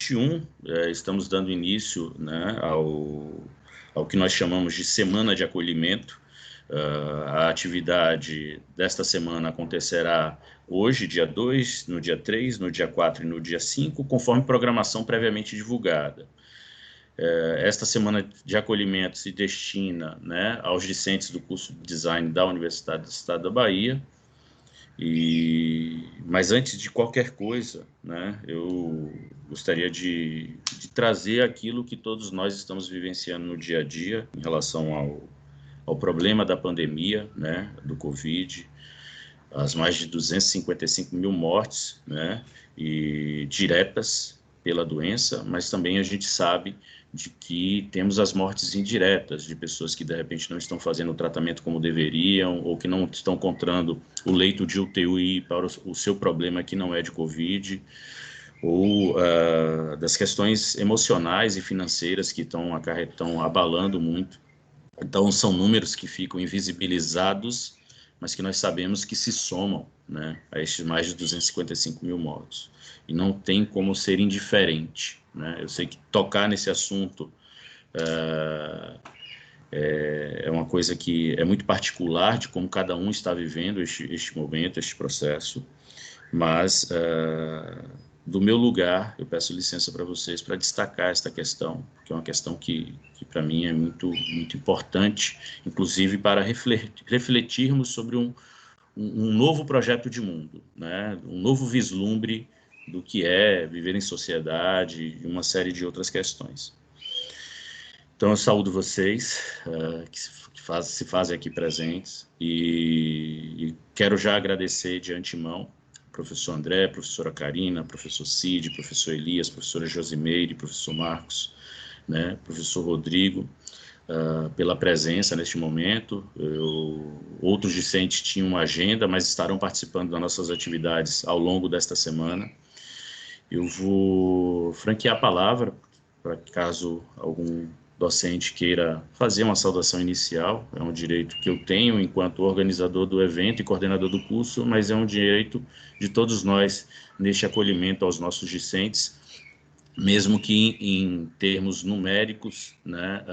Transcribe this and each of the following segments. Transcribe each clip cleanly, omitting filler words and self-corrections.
21, estamos dando início, né, ao que nós chamamos de Semana de Acolhimento. A atividade desta semana acontecerá hoje, dia 2, no dia 3, no dia 4 e no dia 5, conforme programação previamente divulgada. Esta semana de acolhimento se destina, né, aos discentes do curso de Design da Universidade do Estado da Bahia. Mas antes de qualquer coisa, né, eu gostaria de trazer aquilo que todos nós estamos vivenciando no dia a dia em relação ao problema da pandemia, né, do Covid, as mais de 255 mil mortes, né, e diretas pela doença, mas também a gente sabe de que temos as mortes indiretas de pessoas que de repente não estão fazendo o tratamento como deveriam ou que não estão encontrando o leito de UTI para o seu problema que não é de Covid, ou das questões emocionais e financeiras que estão abalando muito. Então, são números que ficam invisibilizados, mas que nós sabemos que se somam, né, a estes mais de 255 mil mortos. E não tem como ser indiferente, né? Eu sei que tocar nesse assunto é uma coisa que é muito particular de como cada um está vivendo este momento, este processo, mas do meu lugar, eu peço licença para vocês para destacar esta questão, que é uma questão que para mim é muito, muito importante, inclusive para refletirmos sobre um novo projeto de mundo, né? Um novo vislumbre do que é viver em sociedade e uma série de outras questões. Então, eu saúdo vocês que se fazem aqui presentes e quero já agradecer de antemão professor André, professora Karina, professor Cid, professor Elias, professora Josimeire, professor Marcos, né, professor Rodrigo, pela presença neste momento. Outros discentes tinham uma agenda, mas estarão participando das nossas atividades ao longo desta semana. Eu vou franquear a palavra para caso algum docente queira fazer uma saudação inicial. É um direito que eu tenho enquanto organizador do evento e coordenador do curso, mas é um direito de todos nós neste acolhimento aos nossos discentes, mesmo que em termos numéricos, né,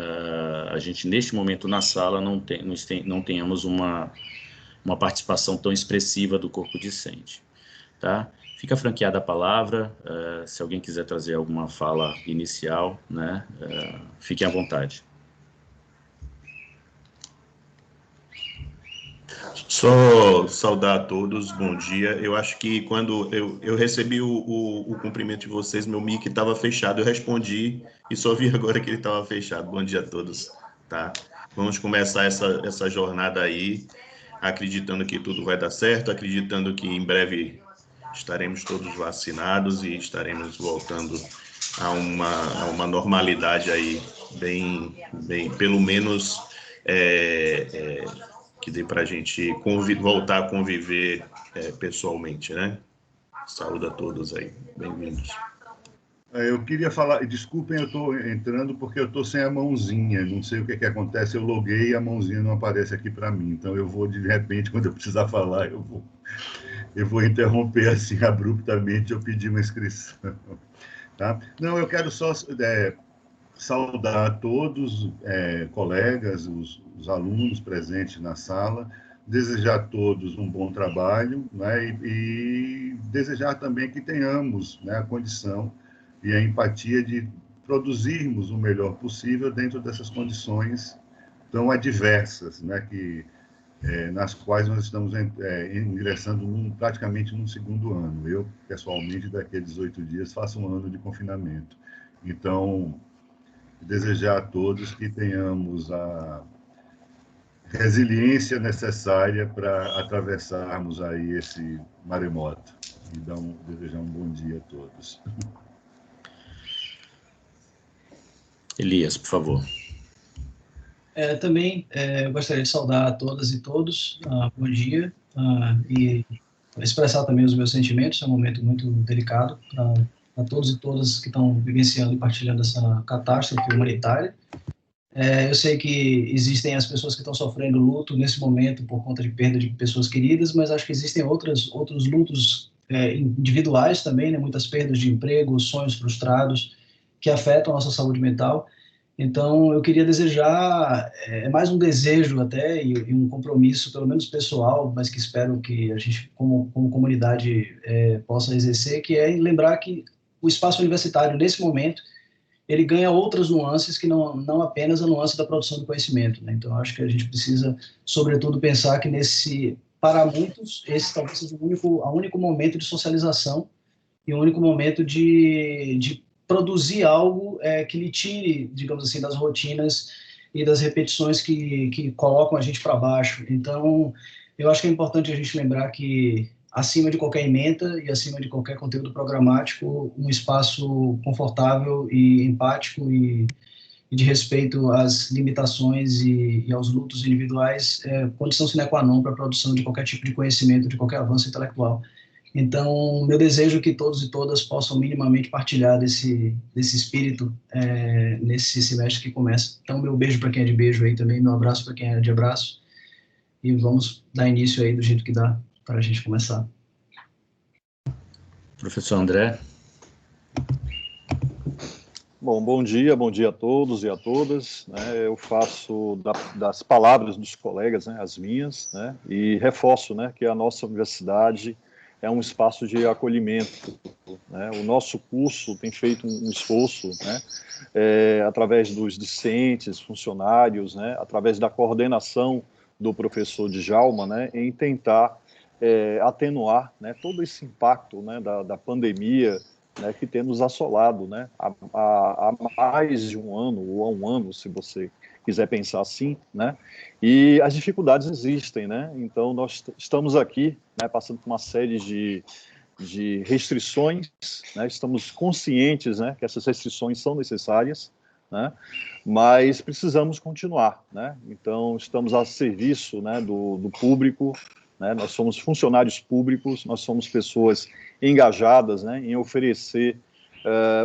a gente neste momento na sala não tenhamos uma participação tão expressiva do corpo discente, tá? Fica franqueada a palavra, se alguém quiser trazer alguma fala inicial, né, fiquem à vontade. Só saudar a todos, bom dia. Eu acho que quando eu recebi o cumprimento de vocês, meu mic estava fechado, eu respondi e só vi agora que ele estava fechado. Bom dia a todos, tá? Vamos começar essa jornada aí, acreditando que tudo vai dar certo, acreditando que em breve estaremos todos vacinados e estaremos voltando a uma normalidade aí bem pelo menos que dê para a gente voltar a conviver pessoalmente, né? Saúde a todos aí, bem-vindos. Eu queria falar, desculpem, eu estou entrando porque eu estou sem a mãozinha, não sei o que acontece, eu loguei e a mãozinha não aparece aqui para mim, então eu vou, de repente, quando eu precisar falar, eu vou interromper assim abruptamente, eu pedir uma inscrição. Tá? Não, eu quero só saudar a todos, colegas, os alunos presentes na sala, desejar a todos um bom trabalho, né, e desejar também que tenhamos, né, a condição e a empatia de produzirmos o melhor possível dentro dessas condições tão adversas, né, nas quais nós estamos ingressando praticamente num segundo ano. Eu, pessoalmente, daqui a 18 dias, faço um ano de confinamento. Então, desejar a todos que tenhamos a resiliência necessária para atravessarmos aí esse maremoto. Então, desejar um bom dia a todos. Elias, por favor. Também eu gostaria de saudar a todas e todos, bom dia, e expressar também os meus sentimentos. É um momento muito delicado para todos e todas que estão vivenciando e partilhando essa catástrofe humanitária. Eu sei que existem as pessoas que estão sofrendo luto nesse momento por conta de perda de pessoas queridas, mas acho que existem outros lutos individuais também, né, muitas perdas de emprego, sonhos frustrados, que afetam a nossa saúde mental. Então, eu queria desejar, mais um desejo até, e um compromisso, pelo menos pessoal, mas que espero que a gente, como comunidade, possa exercer, que é lembrar que o espaço universitário, nesse momento, ele ganha outras nuances que não apenas a nuance da produção do conhecimento, né? Então, acho que a gente precisa, sobretudo, pensar que para muitos, esse talvez seja o único momento de socialização e o único momento de produzir algo que lhe tire, digamos assim, das rotinas e das repetições que colocam a gente para baixo. Então, eu acho que é importante a gente lembrar que, acima de qualquer ementa e acima de qualquer conteúdo programático, um espaço confortável e empático e de respeito às limitações e aos lutos individuais é condição sine qua non para a produção de qualquer tipo de conhecimento, de qualquer avanço intelectual. Então, meu desejo é que todos e todas possam minimamente partilhar desse espírito nesse semestre que começa. Então, meu beijo para quem é de beijo aí também, meu abraço para quem é de abraço, e vamos dar início aí do jeito que dá para a gente começar. Professor André. Bom dia a todos e a todas. Né? Eu faço das palavras dos colegas, né, as minhas, né, e reforço, né, que a nossa universidade é um espaço de acolhimento. Né? O nosso curso tem feito um esforço, né, através dos discentes, funcionários, né, através da coordenação do professor Djalma, né, em tentar atenuar, né, todo esse impacto, né, da pandemia, né, que tem nos assolado, né, há mais de um ano, ou há um ano, se você quiser pensar assim, né, e as dificuldades existem, né, então nós estamos aqui, né, passando por uma série de restrições, né, estamos conscientes, né, que essas restrições são necessárias, né, mas precisamos continuar, né, então estamos a serviço, né, do público, né, nós somos funcionários públicos, nós somos pessoas engajadas, né, em oferecer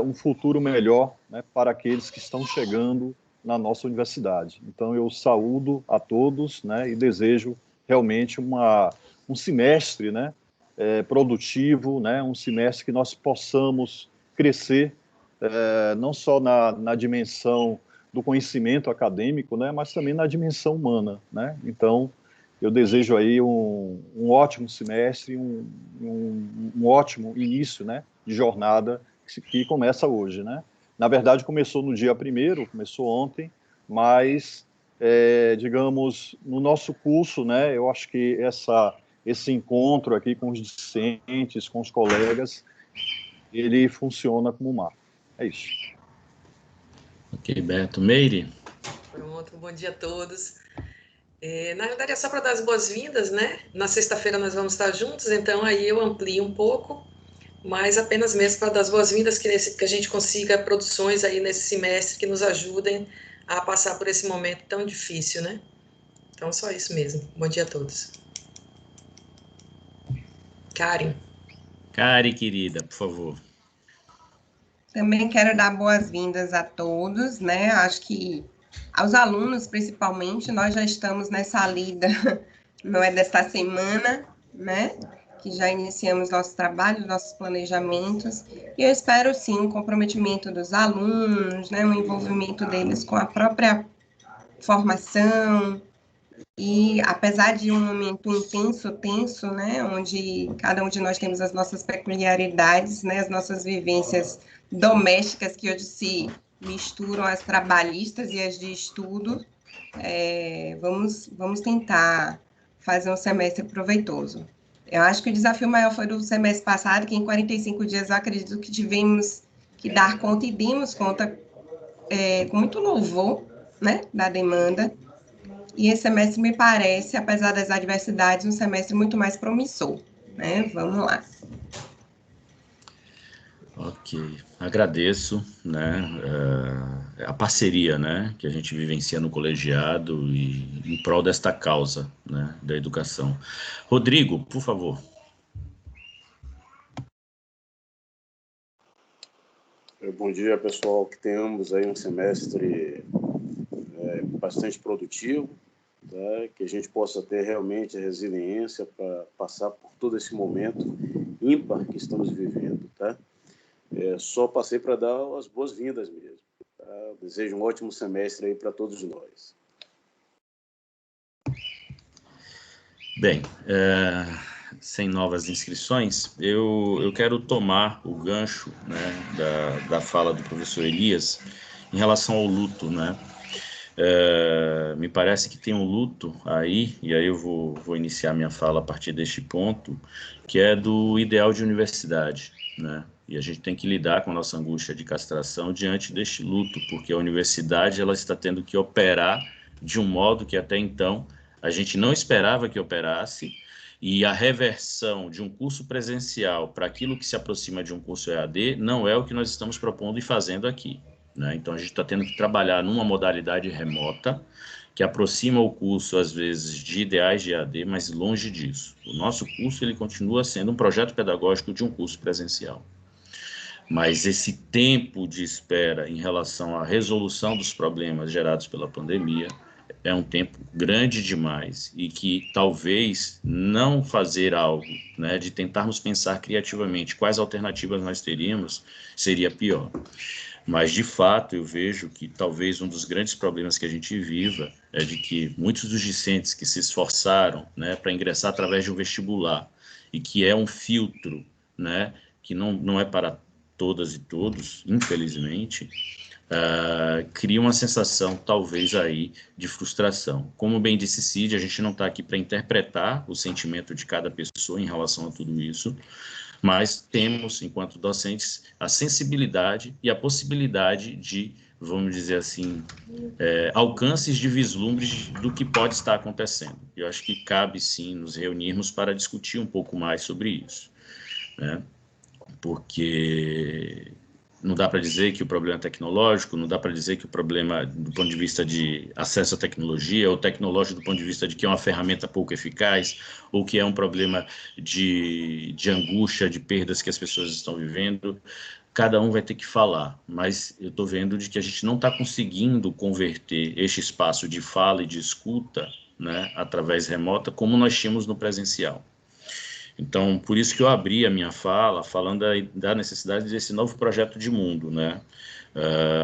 um futuro melhor, né, para aqueles que estão chegando na nossa universidade. Então, eu saúdo a todos, né, e desejo realmente um semestre, né, produtivo, né, um semestre que nós possamos crescer, não só na dimensão do conhecimento acadêmico, né, mas também na dimensão humana, né. Então, eu desejo aí um ótimo semestre, um ótimo início, né, de jornada que começa hoje, né. Na verdade, começou no dia 1º, começou ontem, mas, digamos, no nosso curso, né, eu acho que esse encontro aqui com os discentes, com os colegas, ele funciona como um marco. É isso. Ok, Beto. Meire? Pronto, bom dia a todos. Na verdade, é só para dar as boas-vindas, né? Na sexta-feira nós vamos estar juntos, então aí eu amplio um pouco, mas apenas mesmo para dar as boas-vindas, que a gente consiga produções aí nesse semestre que nos ajudem a passar por esse momento tão difícil, né? Então, só isso mesmo. Bom dia a todos. Karen. Karen, querida, por favor. Também quero dar boas-vindas a todos, né? Acho que aos alunos, principalmente, nós já estamos nessa lida, não é desta semana, né? Que já iniciamos nosso trabalho, nossos planejamentos, e eu espero, sim, um comprometimento dos alunos, né? Um envolvimento deles com a própria formação, e apesar de um momento intenso, tenso, né? Onde cada um de nós temos as nossas peculiaridades, né? As nossas vivências domésticas que hoje se misturam as trabalhistas e as de estudo, vamos tentar fazer um semestre proveitoso. Eu acho que o desafio maior foi do semestre passado, que em 45 dias eu acredito que tivemos que dar conta e dimos conta com muito louvor, né, da demanda. E esse semestre me parece, apesar das adversidades, um semestre muito mais promissor, né? Vamos lá. Ok, agradeço, né, a parceria, né, que a gente vivencia no colegiado e em prol desta causa, né, da educação. Rodrigo, por favor. Bom dia, pessoal, que tenhamos aí um semestre bastante produtivo, tá? Que a gente possa ter realmente a resiliência para passar por todo esse momento ímpar que estamos vivendo, tá? Só passei para dar as boas-vindas mesmo. Tá? Desejo um ótimo semestre aí para todos nós. Bem, sem novas inscrições, eu quero tomar o gancho, né, da fala do professor Elias em relação ao luto, né? Me parece que tem um luto aí, e aí eu vou iniciar minha fala a partir deste ponto, que é do ideal de universidade, né? E a gente tem que lidar com a nossa angústia de castração diante deste luto, porque a universidade ela está tendo que operar de um modo que até então a gente não esperava que operasse, e a reversão de um curso presencial para aquilo que se aproxima de um curso EAD não é o que nós estamos propondo e fazendo aqui, né? Então, a gente está tendo que trabalhar numa modalidade remota, que aproxima o curso, às vezes, de ideais de EAD, mas longe disso. O nosso curso ele continua sendo um projeto pedagógico de um curso presencial. Mas esse tempo de espera em relação à resolução dos problemas gerados pela pandemia é um tempo grande demais e que talvez não fazer algo, né, de tentarmos pensar criativamente quais alternativas nós teríamos, seria pior. Mas, de fato, eu vejo que talvez um dos grandes problemas que a gente viva é de que muitos dos discentes que se esforçaram, né, para ingressar através de um vestibular e que é um filtro, né, que não é para todas e todos, infelizmente, cria uma sensação, talvez, aí de frustração. Como bem disse Cid, a gente não está aqui para interpretar o sentimento de cada pessoa em relação a tudo isso, mas temos, enquanto docentes, a sensibilidade e a possibilidade de, vamos dizer assim, alcances de vislumbres do que pode estar acontecendo. Eu acho que cabe, sim, nos reunirmos para discutir um pouco mais sobre isso, né? Porque não dá para dizer que o problema é tecnológico, não dá para dizer que o problema do ponto de vista de acesso à tecnologia, ou tecnológico do ponto de vista de que é uma ferramenta pouco eficaz, ou que é um problema de angústia, de perdas que as pessoas estão vivendo. Cada um vai ter que falar, mas eu estou vendo de que a gente não está conseguindo converter este espaço de fala e de escuta, né, através remota, como nós tínhamos no presencial. Então, por isso que eu abri a minha fala falando da necessidade desse novo projeto de mundo, né?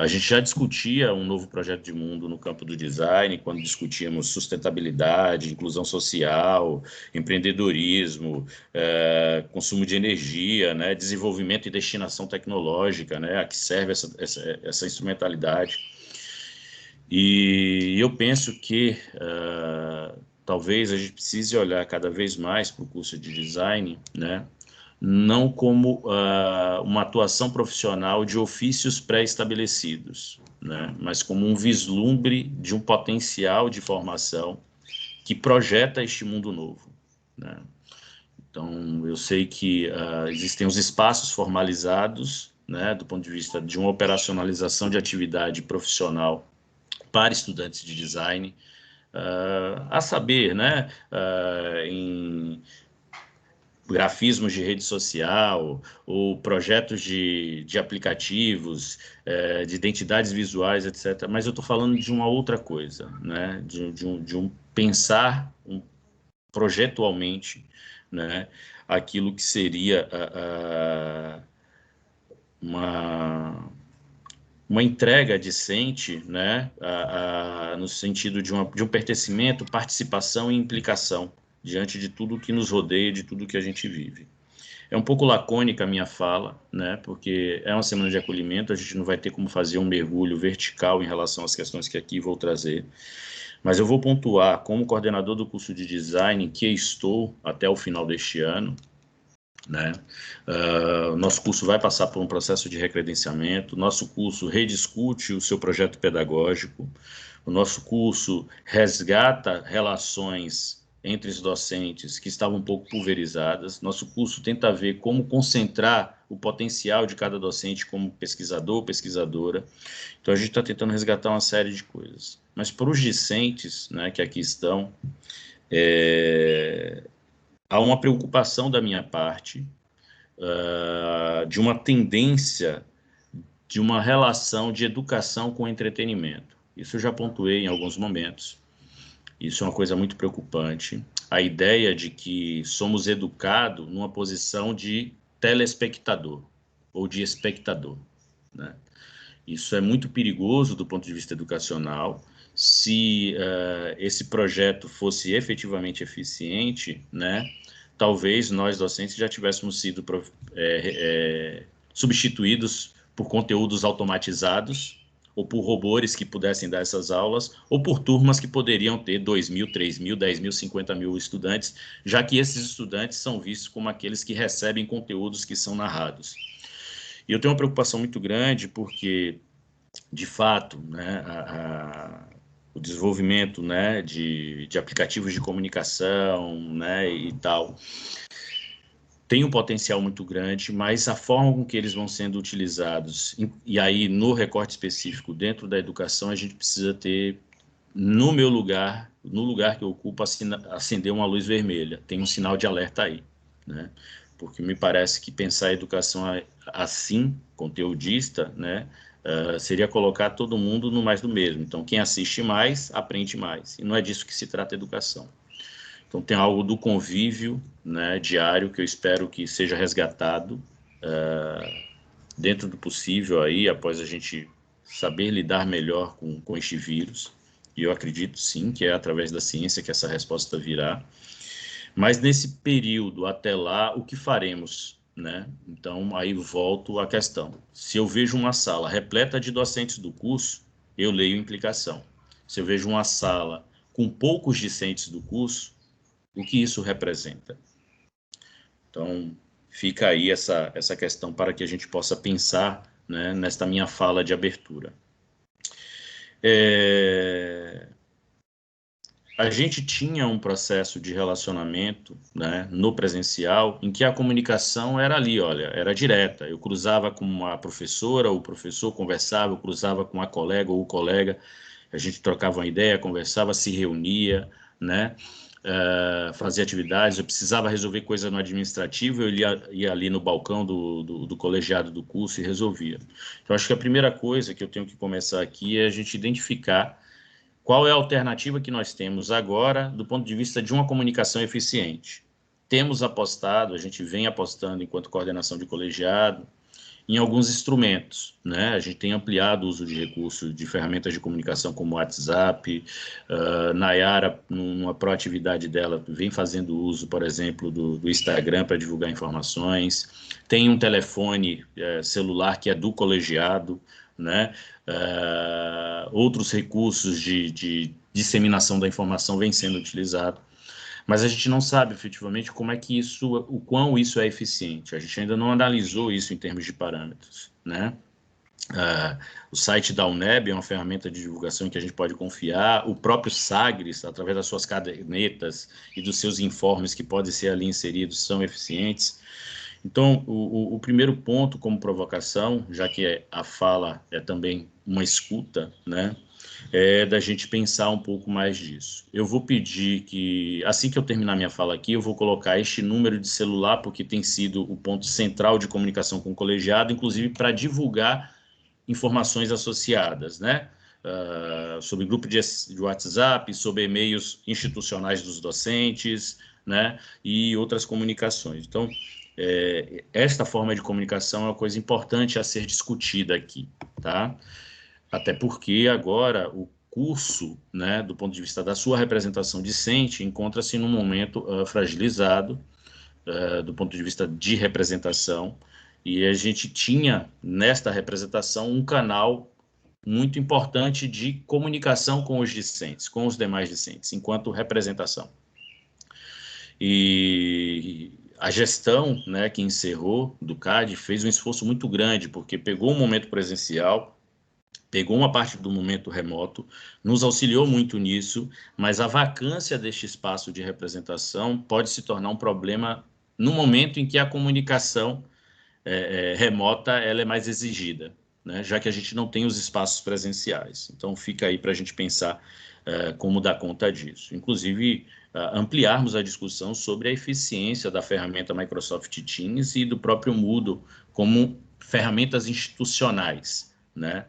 A gente já discutia um novo projeto de mundo no campo do design, quando discutíamos sustentabilidade, inclusão social, empreendedorismo, consumo de energia, né? Desenvolvimento e destinação tecnológica, né? A que serve essa instrumentalidade. E eu penso que talvez a gente precise olhar cada vez mais para o curso de design, né? Não como uma atuação profissional de ofícios pré-estabelecidos, né? Mas como um vislumbre de um potencial de formação que projeta este mundo novo, né? Então, eu sei que existem os espaços formalizados, né, do ponto de vista de uma operacionalização de atividade profissional para estudantes de design, a saber, né, em grafismos de rede social, ou projetos de aplicativos, de identidades visuais, etc. Mas eu estou falando de uma outra coisa, né, de um pensar projetualmente, né, aquilo que seria uma entrega decente, né, no sentido de um pertencimento, participação e implicação diante de tudo que nos rodeia, de tudo que a gente vive. É um pouco lacônica a minha fala, né, porque é uma semana de acolhimento, a gente não vai ter como fazer um mergulho vertical em relação às questões que aqui vou trazer, mas eu vou pontuar, como coordenador do curso de design que estou até o final deste ano, né? Nosso curso vai passar por um processo de recredenciamento, nosso curso rediscute o seu projeto pedagógico, o nosso curso resgata relações entre os docentes que estavam um pouco pulverizadas, nosso curso tenta ver como concentrar o potencial de cada docente como pesquisador, pesquisadora. Então a gente está tentando resgatar uma série de coisas. Mas para os discentes, né, que aqui estão, há uma preocupação da minha parte, de uma tendência de uma relação de educação com entretenimento. Isso eu já pontuei em alguns momentos. Isso é uma coisa muito preocupante. A ideia de que somos educados numa posição de telespectador ou de espectador, né? Isso é muito perigoso do ponto de vista educacional. Se esse projeto fosse efetivamente eficiente, né, talvez nós, docentes, já tivéssemos sido substituídos por conteúdos automatizados, ou por robôs que pudessem dar essas aulas, ou por turmas que poderiam ter 2.000, 3.000, 10.000, 50.000 estudantes, já que esses estudantes são vistos como aqueles que recebem conteúdos que são narrados. E eu tenho uma preocupação muito grande porque, de fato, né, o desenvolvimento, né, de aplicativos de comunicação, né, e tal, tem um potencial muito grande, mas a forma com que eles vão sendo utilizados, e aí no recorte específico dentro da educação, a gente precisa ter, no meu lugar, no lugar que eu ocupo, acender uma luz vermelha, tem um sinal de alerta aí, né? Porque me parece que pensar a educação assim, conteudista, né, seria colocar todo mundo no mais do mesmo. Então, quem assiste mais, aprende mais. E não é disso que se trata a educação. Então, tem algo do convívio, né, diário, que eu espero que seja resgatado dentro do possível, aí, após a gente saber lidar melhor com este vírus. E eu acredito, sim, que é através da ciência que essa resposta virá. Mas nesse período até lá, o que faremos, né? Então, aí volto à questão. Se eu vejo uma sala repleta de docentes do curso, eu leio implicação. Se eu vejo uma sala com poucos discentes do curso, o que isso representa? Então, fica aí essa questão para que a gente possa pensar, né, nesta minha fala de abertura. A gente tinha um processo de relacionamento, né, no presencial, em que a comunicação era ali, olha, era direta. Eu cruzava com a professora, o professor conversava, eu cruzava com a colega ou o colega, a gente trocava uma ideia, conversava, se reunia, né, fazia atividades. Eu precisava resolver coisa no administrativo, eu ia ali no balcão do colegiado do curso e resolvia. Então, acho que a primeira coisa que eu tenho que começar aqui é a gente identificar qual é a alternativa que nós temos agora do ponto de vista de uma comunicação eficiente. Temos apostado, a gente vem apostando enquanto coordenação de colegiado, em alguns instrumentos, né? A gente tem ampliado o uso de recursos, de ferramentas de comunicação como o WhatsApp. Nayara, numa proatividade dela, vem fazendo uso, por exemplo, do Instagram para divulgar informações. Tem um telefone celular que é do colegiado, né? Outros recursos de disseminação da informação vêm sendo utilizados, mas a gente não sabe efetivamente como é que o quão isso é eficiente. A gente ainda não analisou isso em termos de parâmetros, né? O site da UNEB é uma ferramenta de divulgação em que a gente pode confiar. O próprio Sagres, através das suas cadernetas e dos seus informes que podem ser ali inseridos, são eficientes. Então, o primeiro ponto como provocação, já que a fala é também uma escuta, né, é da gente pensar um pouco mais disso. Eu vou pedir que, assim que eu terminar minha fala aqui, eu vou colocar este número de celular, porque tem sido o ponto central de comunicação com o colegiado, inclusive para divulgar informações associadas, né, sobre grupo de WhatsApp, sobre e-mails institucionais dos docentes, né, e outras comunicações. Então, esta forma de comunicação é uma coisa importante a ser discutida aqui, tá? Até porque agora o curso, né, do ponto de vista da sua representação discente, encontra-se num momento fragilizado, do ponto de vista de representação, e a gente tinha nesta representação um canal muito importante de comunicação com os discentes, com os demais discentes, enquanto representação. E a gestão, né, que encerrou do CAD fez um esforço muito grande, porque pegou um momento presencial, pegou uma parte do momento remoto, nos auxiliou muito nisso, mas a vacância deste espaço de representação pode se tornar um problema no momento em que a comunicação remota ela é mais exigida, né, já que a gente não tem os espaços presenciais. Então, fica aí para a gente pensar como dar conta disso. Inclusive, ampliarmos a discussão sobre a eficiência da ferramenta Microsoft Teams e do próprio Moodle como ferramentas institucionais, né?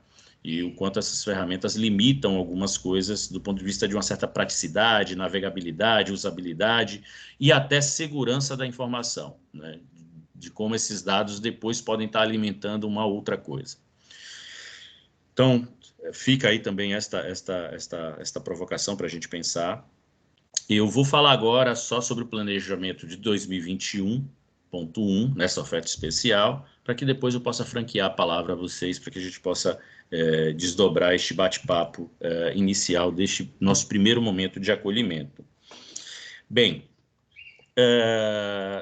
e o quanto essas ferramentas limitam algumas coisas do ponto de vista de uma certa praticidade, navegabilidade, usabilidade e até segurança da informação, né? De como esses dados depois podem estar alimentando uma outra coisa. Então, fica aí também esta provocação para a gente pensar. Eu vou falar agora só sobre o planejamento de 2021.1, nessa oferta especial, para que depois eu possa franquear a palavra a vocês, para que a gente possa desdobrar este bate-papo inicial deste nosso primeiro momento de acolhimento. Bem,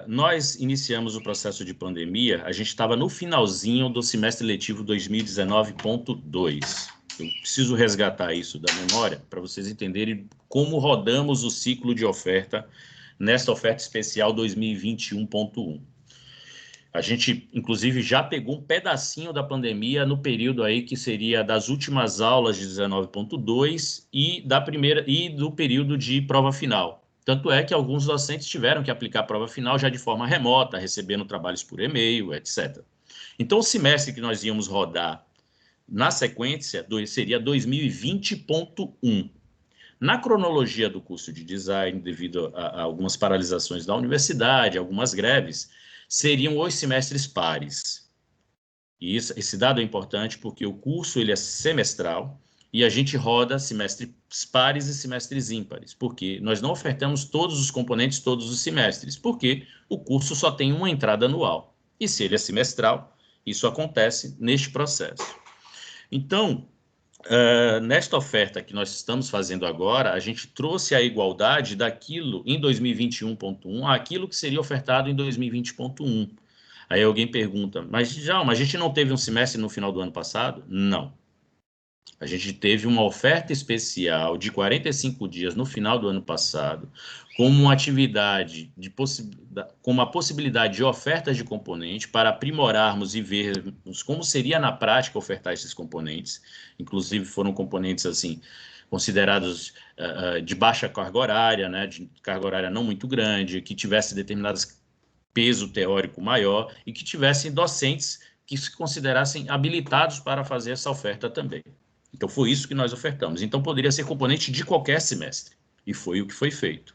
nós iniciamos o processo de pandemia, a gente estava no finalzinho do semestre letivo 2019.2. Eu preciso resgatar isso da memória para vocês entenderem como rodamos o ciclo de oferta nesta oferta especial 2021.1. A gente, inclusive, já pegou um pedacinho da pandemia no período aí que seria das últimas aulas de 19.2 e do período de prova final. Tanto é que alguns docentes tiveram que aplicar a prova final já de forma remota, recebendo trabalhos por e-mail, etc. Então, o semestre que nós íamos rodar na sequência seria 2020.1. Na cronologia do curso de design, devido a algumas paralisações da universidade, algumas greves, seriam os semestres pares. E esse dado é importante porque o curso ele é semestral e a gente roda semestres pares e semestres ímpares, porque nós não ofertamos todos os componentes todos os semestres, porque o curso só tem uma entrada anual. E se ele é semestral, isso acontece neste processo. Então, nesta oferta que nós estamos fazendo agora, a gente trouxe a igualdade daquilo em 2021.1 àquilo que seria ofertado em 2020.1. Aí alguém pergunta, mas Djalma, a gente não teve um semestre no final do ano passado? Não. A gente teve uma oferta especial de 45 dias no final do ano passado, como uma atividade, com uma possibilidade de ofertas de componentes para aprimorarmos e vermos como seria na prática ofertar esses componentes. Inclusive foram componentes assim considerados de baixa carga horária, né, de carga horária não muito grande, que tivesse determinado peso teórico maior e que tivessem docentes que se considerassem habilitados para fazer essa oferta também. Então, foi isso que nós ofertamos. Então, poderia ser componente de qualquer semestre. E foi o que foi feito.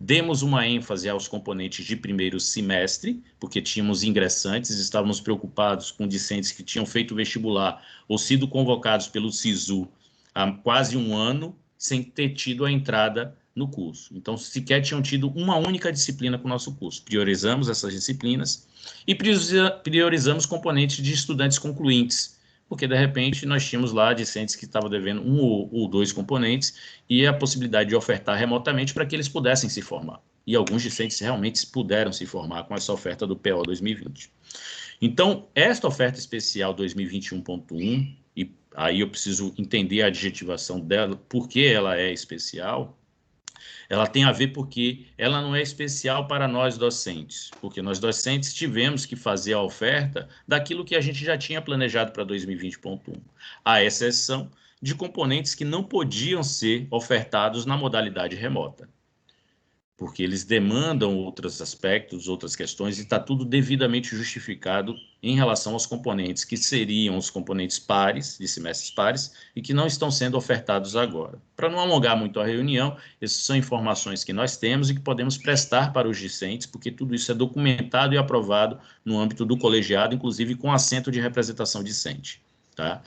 Demos uma ênfase aos componentes de primeiro semestre, porque tínhamos ingressantes, estávamos preocupados com discentes que tinham feito vestibular ou sido convocados pelo SISU há quase um ano, sem ter tido a entrada no curso. Então, sequer tinham tido uma única disciplina com o nosso curso. Priorizamos essas disciplinas e priorizamos componentes de estudantes concluintes, porque, de repente, nós tínhamos lá discentes que estavam devendo um ou dois componentes e a possibilidade de ofertar remotamente para que eles pudessem se formar. E alguns discentes realmente puderam se formar com essa oferta do PO 2020. Então, esta oferta especial 2021.1, e aí eu preciso entender a adjetivação dela, por que ela é especial, ela tem a ver porque ela não é especial para nós docentes, porque nós docentes tivemos que fazer a oferta daquilo que a gente já tinha planejado para 2020.1, à exceção de componentes que não podiam ser ofertados na modalidade remota, porque eles demandam outros aspectos, outras questões, e está tudo devidamente justificado em relação aos componentes que seriam os componentes pares, de semestres pares, e que não estão sendo ofertados agora. Para não alongar muito a reunião, essas são informações que nós temos e que podemos prestar para os discentes, porque tudo isso é documentado e aprovado no âmbito do colegiado, inclusive com assento de representação discente, tá?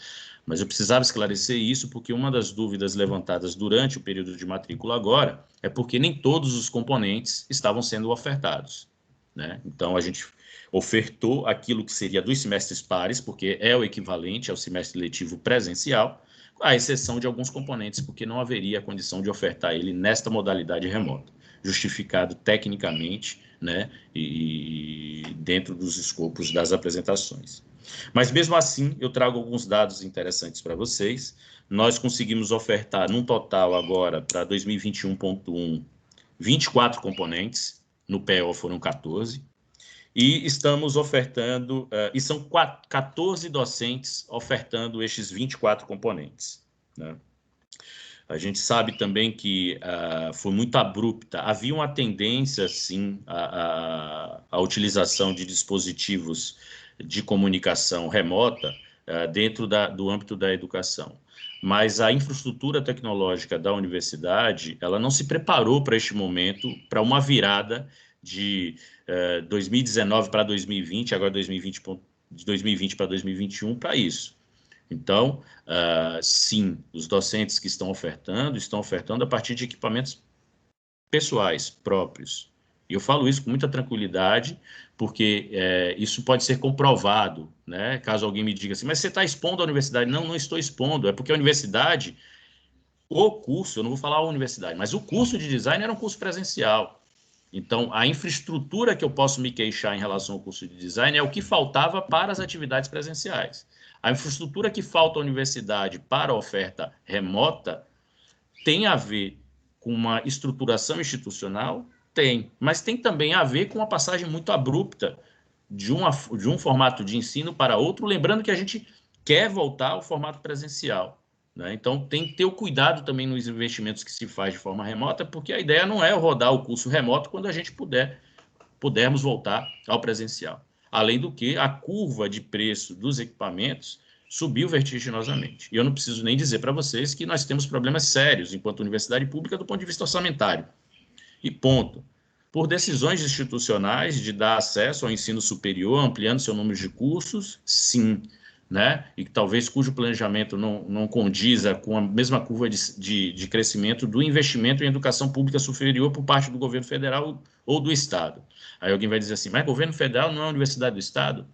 Mas eu precisava esclarecer isso porque uma das dúvidas levantadas durante o período de matrícula agora é porque nem todos os componentes estavam sendo ofertados, né? Então, a gente ofertou aquilo que seria dos semestres pares, porque é o equivalente ao semestre letivo presencial, à exceção de alguns componentes, porque não haveria condição de ofertar ele nesta modalidade remota, justificado tecnicamente, né, e dentro dos escopos das apresentações. Mas, mesmo assim, eu trago alguns dados interessantes para vocês. Nós conseguimos ofertar, num total agora, para 2021.1, 24 componentes, no PO foram 14, e estamos ofertando, e são 14 docentes ofertando estes 24 componentes, né? A gente sabe também que foi muito abrupta. Havia uma tendência, sim, à utilização de dispositivos de comunicação remota, dentro do âmbito da educação. Mas a infraestrutura tecnológica da universidade, ela não se preparou para este momento, para uma virada de 2019 para 2020, agora de 2020 para 2021, para isso. Então, sim, os docentes que estão ofertando a partir de equipamentos pessoais, próprios. E eu falo isso com muita tranquilidade, porque isso pode ser comprovado, né? Caso alguém me diga assim, mas você está expondo a universidade? Não, não estou expondo, é porque a universidade, o curso, eu não vou falar a universidade, mas o curso de design era um curso presencial. Então, a infraestrutura que eu posso me queixar em relação ao curso de design é o que faltava para as atividades presenciais. A infraestrutura que falta à universidade para a oferta remota tem a ver com uma estruturação institucional? Tem, mas tem também a ver com uma passagem muito abrupta de um formato de ensino para outro, lembrando que a gente quer voltar ao formato presencial, né? Então, tem que ter o cuidado também nos investimentos que se faz de forma remota, porque a ideia não é rodar o curso remoto quando a gente pudermos voltar ao presencial. Além do que, a curva de preço dos equipamentos subiu vertiginosamente. E eu não preciso nem dizer para vocês que nós temos problemas sérios enquanto universidade pública do ponto de vista orçamentário. E ponto. Por decisões institucionais de dar acesso ao ensino superior, ampliando seu número de cursos, sim, né? E talvez cujo planejamento não condiza com a mesma curva de crescimento do investimento em educação pública superior por parte do governo federal ou do Estado. Aí alguém vai dizer assim, mas o governo federal não é a universidade do Estado?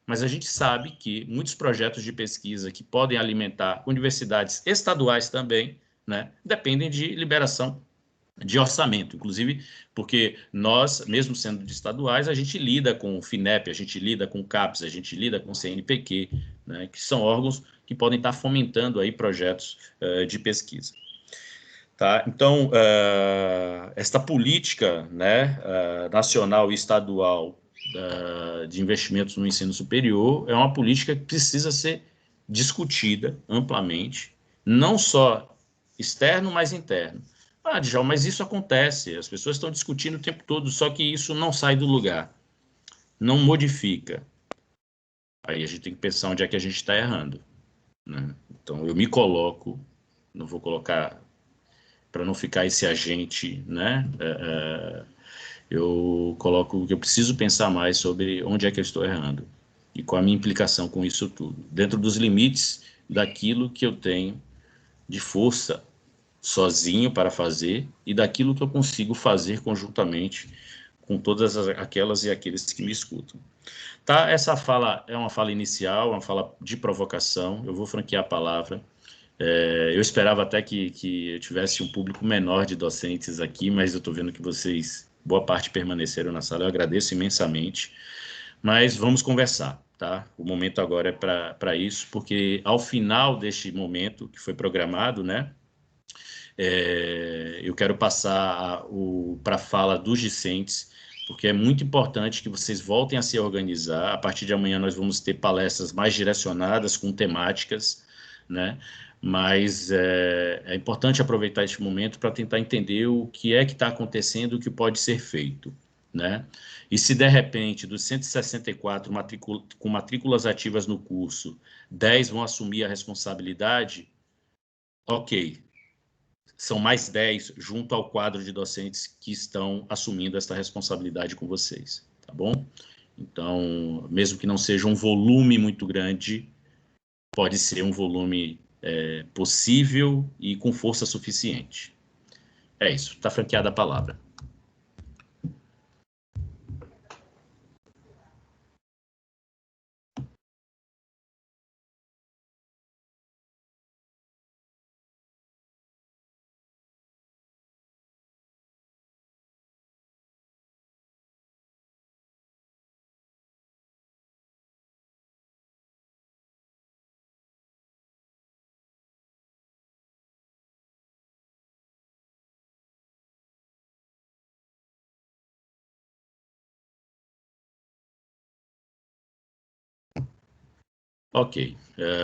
Mas a gente sabe que muitos projetos de pesquisa que podem alimentar universidades estaduais também, né, dependem de liberação de orçamento, inclusive porque nós, mesmo sendo de estaduais, a gente lida com o FINEP, a gente lida com o CAPES, a gente lida com o CNPq, né, que são órgãos que podem estar fomentando aí projetos de pesquisa. Tá? Então, esta política, né, nacional e estadual de investimentos no ensino superior é uma política que precisa ser discutida amplamente, não só externo, mas interno. Djalma, mas isso acontece, as pessoas estão discutindo o tempo todo, só que isso não sai do lugar, não modifica. Aí a gente tem que pensar onde é que a gente está errando, né? Então, eu me coloco, não vou colocar para não ficar esse agente, né? Eu coloco que eu preciso pensar mais sobre onde é que eu estou errando e qual a minha implicação com isso tudo, dentro dos limites daquilo que eu tenho de força sozinho para fazer e daquilo que eu consigo fazer conjuntamente com todas aquelas e aqueles que me escutam. Tá? Essa fala é uma fala inicial, uma fala de provocação, eu vou franquear a palavra. Eu esperava até que eu tivesse um público menor de docentes aqui, mas eu estou vendo que vocês, boa parte, permaneceram na sala, eu agradeço imensamente, mas vamos conversar, tá? O momento agora é para isso, porque ao final deste momento, que foi programado, né, eu quero passar para a fala dos discentes, porque é muito importante que vocês voltem a se organizar. A partir de amanhã nós vamos ter palestras mais direcionadas, com temáticas, né? Mas é importante aproveitar este momento para tentar entender o que é que está acontecendo, o que pode ser feito, né? E se, de repente, dos 164 com matrículas ativas no curso, 10 vão assumir a responsabilidade, ok, são mais 10 junto ao quadro de docentes que estão assumindo esta responsabilidade com vocês, tá bom? Então, mesmo que não seja um volume muito grande, pode ser um volume possível e com força suficiente. É isso, está franqueada a palavra. Ok,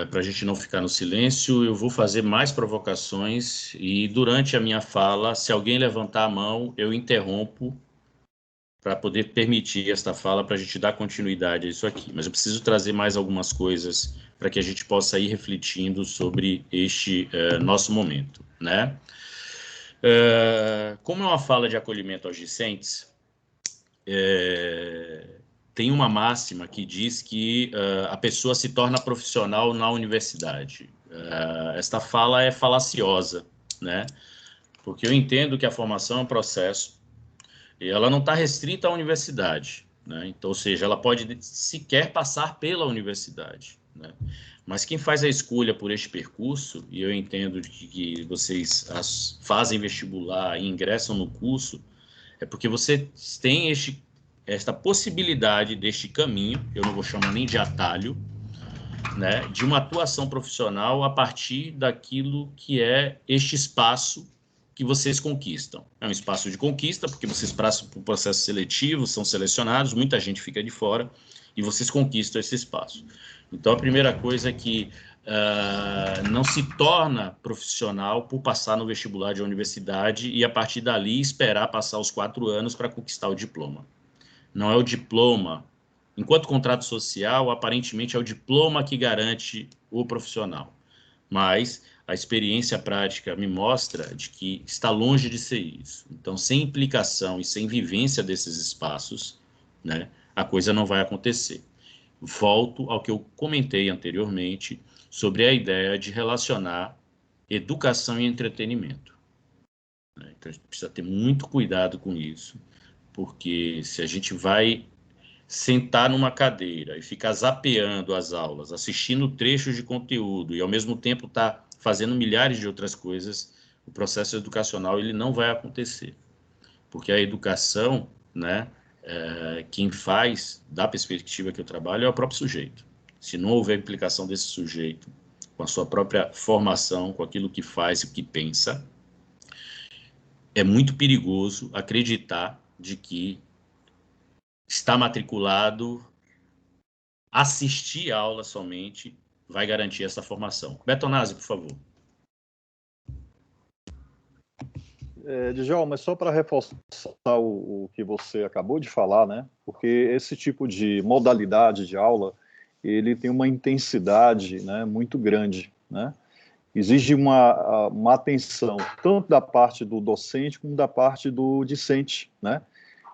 para a gente não ficar no silêncio, eu vou fazer mais provocações e durante a minha fala, se alguém levantar a mão, eu interrompo para poder permitir esta fala, para a gente dar continuidade a isso aqui. Mas eu preciso trazer mais algumas coisas para que a gente possa ir refletindo sobre este nosso momento, né? Como é uma fala de acolhimento aos discentes, tem uma máxima que diz que a pessoa se torna profissional na universidade. Esta fala é falaciosa, né? Porque eu entendo que a formação é um processo e ela não está restrita à universidade, né? Então, ou seja, ela pode sequer passar pela universidade, né? Mas quem faz a escolha por este percurso, e eu entendo que vocês fazem vestibular e ingressam no curso, é porque você tem esta possibilidade deste caminho, eu não vou chamar nem de atalho, né, de uma atuação profissional a partir daquilo que é este espaço que vocês conquistam. É um espaço de conquista, porque vocês passam por processo seletivo, são selecionados, muita gente fica de fora, e vocês conquistam esse espaço. Então, a primeira coisa é que não se torna profissional por passar no vestibular de uma universidade e, a partir dali, esperar passar os 4 anos para conquistar o diploma. Não é o diploma. Enquanto contrato social, aparentemente, é o diploma que garante o profissional. Mas a experiência prática me mostra de que está longe de ser isso. Então, sem implicação e sem vivência desses espaços, né, a coisa não vai acontecer. Volto ao que eu comentei anteriormente sobre a ideia de relacionar educação e entretenimento. Então, a gente precisa ter muito cuidado com isso, porque se a gente vai sentar numa cadeira e ficar zapeando as aulas, assistindo trechos de conteúdo e, ao mesmo tempo, estar fazendo milhares de outras coisas, o processo educacional ele não vai acontecer. Porque a educação, né, quem faz, da perspectiva que eu trabalho, é o próprio sujeito. Se não houver implicação desse sujeito com a sua própria formação, com aquilo que faz e o que pensa, é muito perigoso acreditar de que estar matriculado, assistir a aula somente, vai garantir essa formação. Betonazzi, por favor. Djalma, mas só para reforçar o que você acabou de falar, né? Porque esse tipo de modalidade de aula, ele tem uma intensidade, né, muito grande, né? Exige uma atenção, tanto da parte do docente como da parte do discente, né?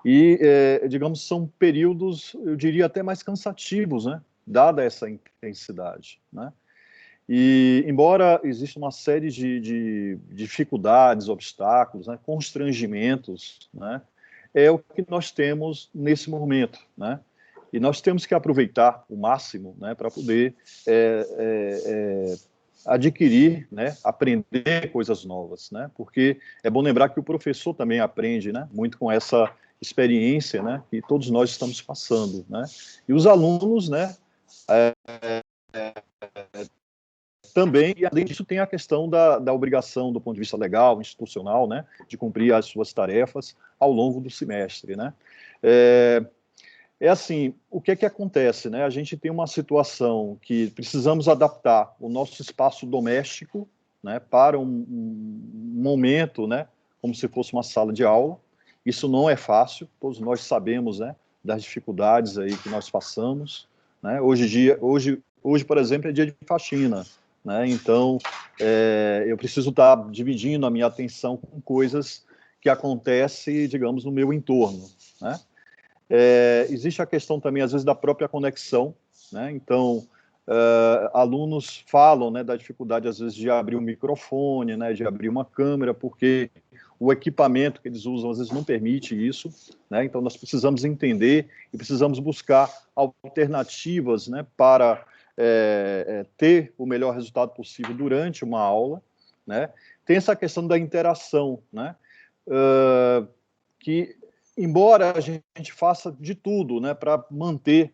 E, digamos, são períodos, eu diria, até mais cansativos, né? Dada essa intensidade, né? E, embora exista uma série de dificuldades, obstáculos, né, constrangimentos, né, é o que nós temos nesse momento, né? E nós temos que aproveitar o máximo, né, para poder adquirir, né, aprender coisas novas, né? Porque é bom lembrar que o professor também aprende, né, muito com essa experiência, né, que todos nós estamos passando, né? E os alunos, né, também, e além disso, tem a questão da obrigação, do ponto de vista legal, institucional, né, de cumprir as suas tarefas ao longo do semestre, né? Assim, o que é que acontece, né? A gente tem uma situação que precisamos adaptar o nosso espaço doméstico, né, para um momento, né, como se fosse uma sala de aula. Isso não é fácil, todos nós sabemos, né, das dificuldades aí que nós passamos, né? Hoje, por exemplo, é dia de faxina, né? Então, eu preciso estar dividindo a minha atenção com coisas que acontecem, digamos, no meu entorno, né? Existe a questão também, às vezes, da própria conexão, né? Então, alunos falam, né, da dificuldade, às vezes, de abrir um microfone, né, de abrir uma câmera, porque o equipamento que eles usam, às vezes, não permite isso, né? Então, nós precisamos entender e precisamos buscar alternativas, né, para ter o melhor resultado possível durante uma aula, né? Tem essa questão da interação, né? Que, embora a gente faça de tudo, né, para manter,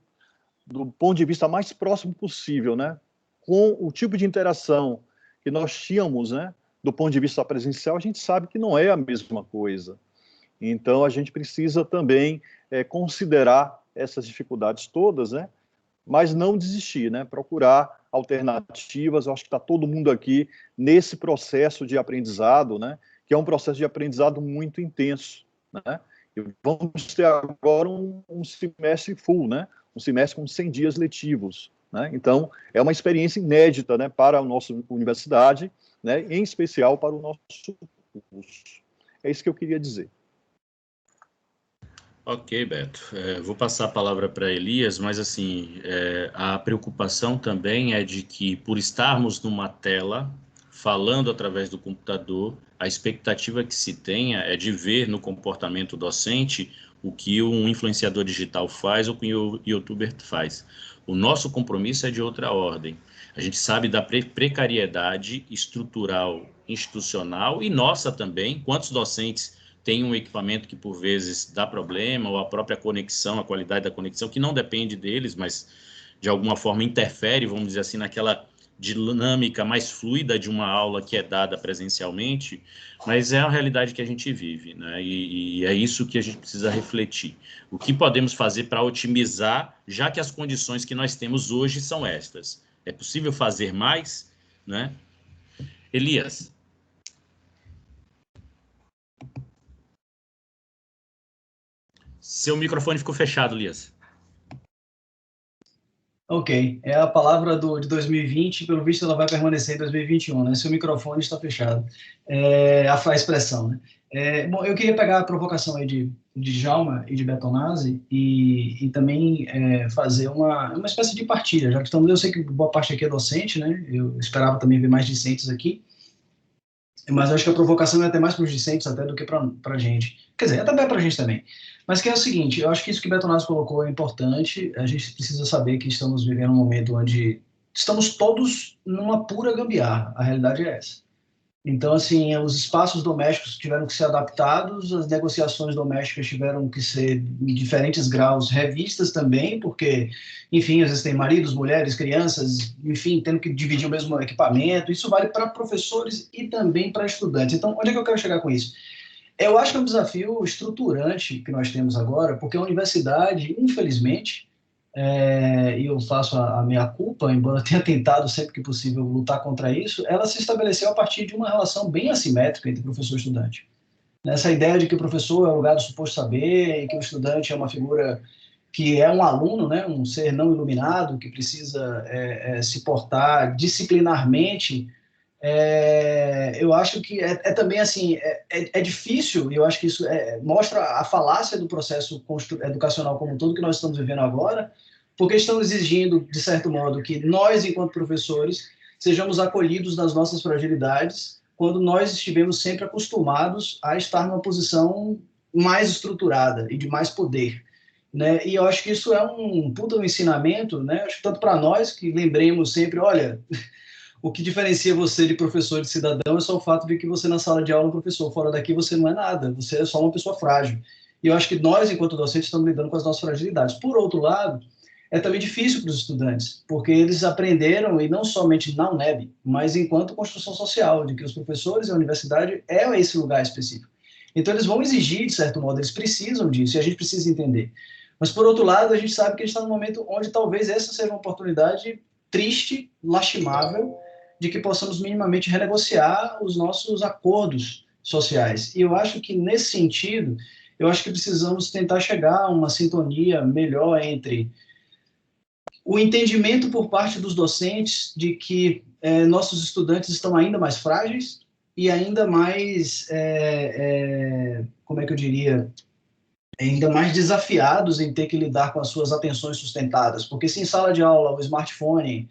do ponto de vista mais próximo possível, né, com o tipo de interação que nós tínhamos, né, do ponto de vista presencial, a gente sabe que não é a mesma coisa. Então, a gente precisa também considerar essas dificuldades todas, né, mas não desistir, né, procurar alternativas. Eu acho que está todo mundo aqui nesse processo de aprendizado, né, que é um processo de aprendizado muito intenso, né? E vamos ter agora um semestre full, né? Um semestre com 100 dias letivos, né? Então, é uma experiência inédita, né, para a nossa universidade, né, em especial para o nosso curso. É isso que eu queria dizer. Ok, Beto. Vou passar a palavra para Elias, mas assim, a preocupação também é de que, por estarmos numa tela, falando através do computador, a expectativa que se tenha é de ver no comportamento docente o que um influenciador digital faz ou o que o youtuber faz. O nosso compromisso é de outra ordem. A gente sabe da precariedade estrutural, institucional e nossa também. Quantos docentes têm um equipamento que por vezes dá problema, ou a própria conexão, a qualidade da conexão, que não depende deles, mas de alguma forma interfere, vamos dizer assim, naquela dinâmica mais fluida de uma aula que é dada presencialmente, mas é a realidade que a gente vive, né? E é isso que a gente precisa refletir. O que podemos fazer para otimizar, já que as condições que nós temos hoje são estas? É possível fazer mais, né? Elias. Seu microfone ficou fechado, Elias. Ok, é a palavra de 2020, pelo visto ela vai permanecer em 2021, né? Seu microfone está fechado. A expressão, né? Bom, eu queria pegar a provocação aí de Djalma e de Bertonazzi e também fazer uma espécie de partilha, já que estamos, eu sei que boa parte aqui é docente, né? Eu esperava também ver mais discentes aqui, mas eu acho que a provocação é até mais para os discentes até do que para a gente. Quer dizer, até para a gente também. Mas que é o seguinte, eu acho que isso que Bertonazzi colocou é importante, a gente precisa saber que estamos vivendo um momento onde estamos todos numa pura gambiarra, a realidade é essa. Então, assim, os espaços domésticos tiveram que ser adaptados, as negociações domésticas tiveram que ser em diferentes graus revistas também, porque, enfim, às vezes tem maridos, mulheres, crianças, enfim, tendo que dividir o mesmo equipamento. Isso vale para professores e também para estudantes. Então, onde é que eu quero chegar com isso? Eu acho que é um desafio estruturante que nós temos agora, porque a universidade, infelizmente, e eu faço a minha culpa, embora eu tenha tentado sempre que possível lutar contra isso, ela se estabeleceu a partir de uma relação bem assimétrica entre professor e estudante. Nessa ideia de que o professor é o lugar do suposto saber e que o estudante é uma figura que é um aluno, né, um ser não iluminado, que precisa se portar disciplinarmente. Eu acho que também assim, é difícil, e eu acho que isso mostra a falácia do processo educacional como um todo que nós estamos vivendo agora, porque estamos exigindo, de certo modo, que nós, enquanto professores, sejamos acolhidos nas nossas fragilidades, quando nós estivemos sempre acostumados a estar numa posição mais estruturada e de mais poder, né? E eu acho que isso é um puta ensinamento, né? Acho que tanto para nós, que lembremos sempre, olha, o que diferencia você de professor e de cidadão é só o fato de que você na sala de aula é um professor, fora daqui você não é nada, você é só uma pessoa frágil. E eu acho que nós, enquanto docentes, estamos lidando com as nossas fragilidades. Por outro lado, é também difícil para os estudantes, porque eles aprenderam, e não somente na UNEB, mas enquanto construção social, de que os professores e a universidade é esse lugar específico. Então, eles vão exigir, de certo modo, eles precisam disso, e a gente precisa entender. Mas, por outro lado, a gente sabe que a gente está num momento onde talvez essa seja uma oportunidade triste, lastimável, de que possamos minimamente renegociar os nossos acordos sociais. E eu acho que, nesse sentido, eu acho que precisamos tentar chegar a uma sintonia melhor entre o entendimento por parte dos docentes de que nossos estudantes estão ainda mais frágeis e ainda mais, como é que eu diria, ainda mais desafiados em ter que lidar com as suas atenções sustentadas. Porque se em sala de aula o smartphone,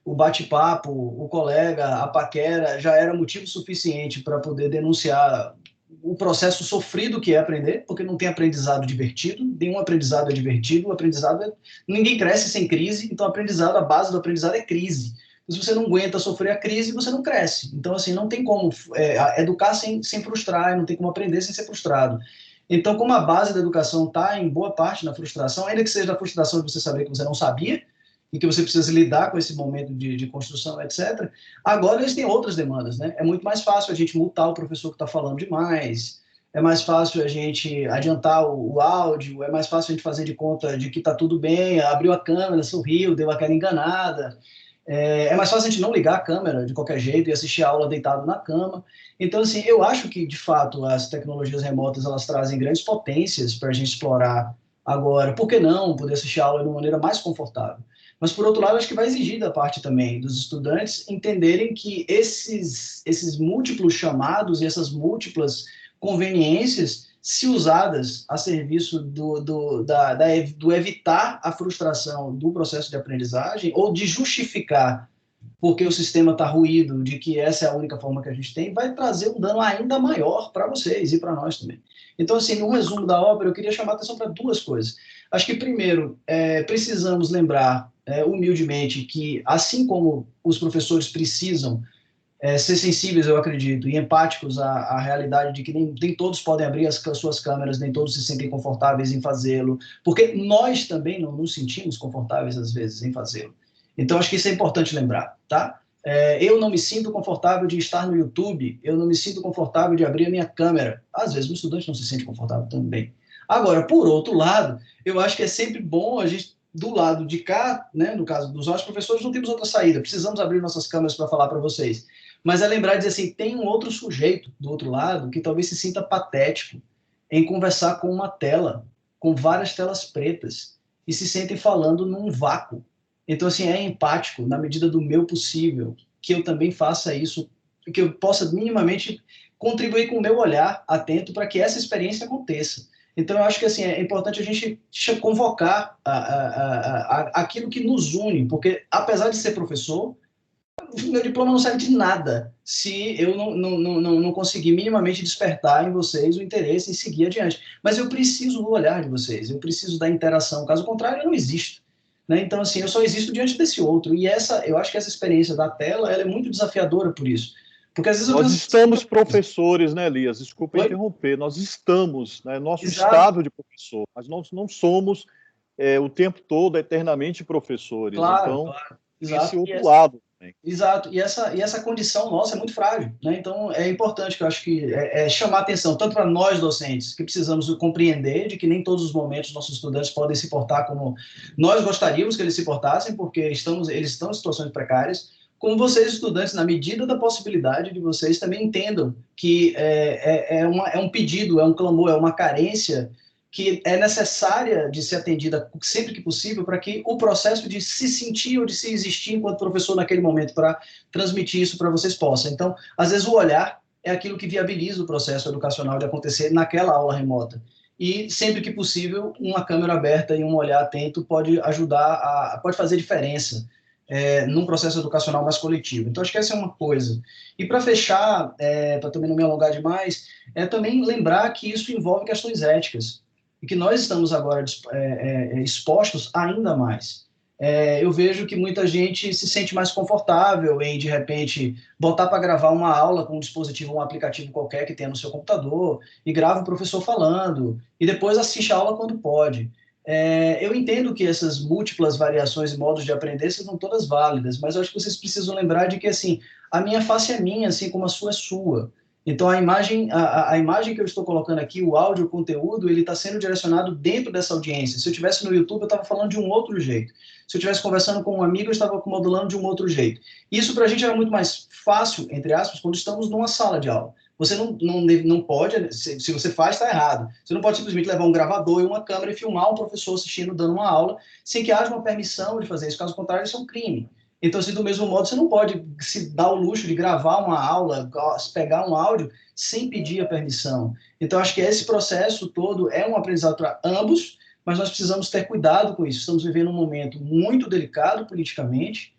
o bate-papo, o colega, a paquera, já era motivo suficiente para poder denunciar o processo sofrido que é aprender, porque não tem aprendizado divertido, nenhum aprendizado é divertido, o aprendizado ninguém cresce sem crise, então a base do aprendizado é crise. Se você não aguenta sofrer a crise, você não cresce. Então, assim, não tem como educar sem frustrar, não tem como aprender sem ser frustrado. Então, como a base da educação está em boa parte na frustração, ainda que seja a frustração de você saber que você não sabia, e que você precisa lidar com esse momento de construção, etc. Agora eles têm outras demandas, né? É muito mais fácil a gente multar o professor que está falando demais, é mais fácil a gente adiantar o áudio, é mais fácil a gente fazer de conta de que está tudo bem, abriu a câmera, sorriu, deu aquela enganada. É mais fácil a gente não ligar a câmera de qualquer jeito e assistir a aula deitado na cama. Então, assim, eu acho que, de fato, as tecnologias remotas, elas trazem grandes potências para a gente explorar agora. Por que não poder assistir a aula de uma maneira mais confortável? Mas, por outro lado, acho que vai exigir da parte também dos estudantes entenderem que esses múltiplos chamados e essas múltiplas conveniências, se usadas a serviço do evitar a frustração do processo de aprendizagem ou de justificar porque o sistema está ruído, de que essa é a única forma que a gente tem, vai trazer um dano ainda maior para vocês e para nós também. Então, assim, no resumo da obra, eu queria chamar a atenção para duas coisas. Acho que, primeiro, precisamos lembrar, humildemente, que, assim como os professores precisam ser sensíveis, eu acredito, e empáticos à realidade de que nem todos podem abrir as suas câmeras, nem todos se sentem confortáveis em fazê-lo, porque nós também não nos sentimos confortáveis, às vezes, em fazê-lo. Então, acho que isso é importante lembrar, tá? Eu não me sinto confortável de estar no YouTube, eu não me sinto confortável de abrir a minha câmera. Às vezes, o estudante não se sente confortável também. Agora, por outro lado, eu acho que é sempre bom a gente, do lado de cá, né, no caso dos nossos professores, não temos outra saída, precisamos abrir nossas câmeras para falar para vocês. Mas é lembrar de dizer assim, tem um outro sujeito do outro lado que talvez se sinta patético em conversar com uma tela, com várias telas pretas, e se sentem falando num vácuo. Então, assim, é empático, na medida do meu possível, que eu também faça isso, que eu possa minimamente contribuir com o meu olhar atento para que essa experiência aconteça. Então, eu acho que assim, é importante a gente convocar aquilo que nos une, porque, apesar de ser professor, meu diploma não serve de nada se eu não conseguir minimamente despertar em vocês o interesse em seguir adiante. Mas eu preciso do olhar de vocês, eu preciso da interação, caso contrário, eu não existo. Né? Então, assim, eu só existo diante desse outro. E eu acho que essa experiência da tela ela é muito desafiadora por isso. Porque às vezes nós estamos professores, né, Elias? Desculpa interromper. Nós estamos, né, nosso estado de professor, mas nós não somos o tempo todo eternamente professores. Claro, então, claro. Esse outro lado. Exato, e essa condição nossa é muito frágil, né? Então é importante que eu acho que chamar atenção tanto para nós docentes, que precisamos compreender de que nem todos os momentos nossos estudantes podem se portar como nós gostaríamos que eles se portassem, porque eles estão em situações precárias, como vocês estudantes, na medida da possibilidade de vocês também entendam que é um pedido, é um clamor, é uma carência que é necessária de ser atendida sempre que possível para que o processo de se sentir ou de se existir enquanto professor naquele momento, para transmitir isso para vocês possam. Então, às vezes o olhar é aquilo que viabiliza o processo educacional de acontecer naquela aula remota. E sempre que possível, uma câmera aberta e um olhar atento pode ajudar, pode fazer diferença num processo educacional mais coletivo. Então, acho que essa é uma coisa. E para fechar, para também não me alongar demais, também lembrar que isso envolve questões éticas, e que nós estamos agora expostos ainda mais. Eu vejo que muita gente se sente mais confortável em, de repente, botar para gravar uma aula com um dispositivo, um aplicativo qualquer que tenha no seu computador, e grava o professor falando, e depois assiste a aula quando pode. Eu entendo que essas múltiplas variações e modos de aprender são todas válidas, mas eu acho que vocês precisam lembrar de que, assim, a minha face é minha, assim como a sua é sua. Então, a imagem que eu estou colocando aqui, o áudio, o conteúdo, ele está sendo direcionado dentro dessa audiência. Se eu estivesse no YouTube, eu estava falando de um outro jeito. Se eu estivesse conversando com um amigo, eu estava modulando de um outro jeito. Isso, para a gente, era muito mais fácil, entre aspas, quando estamos numa sala de aula. Você não pode, se você faz, está errado. Você não pode simplesmente levar um gravador e uma câmera e filmar um professor assistindo, dando uma aula, sem que haja uma permissão de fazer isso. Caso contrário, isso é um crime. Então, assim, do mesmo modo, você não pode se dar o luxo de gravar uma aula, pegar um áudio, sem pedir a permissão. Então, acho que esse processo todo é um aprendizado para ambos, mas nós precisamos ter cuidado com isso. Estamos vivendo um momento muito delicado politicamente,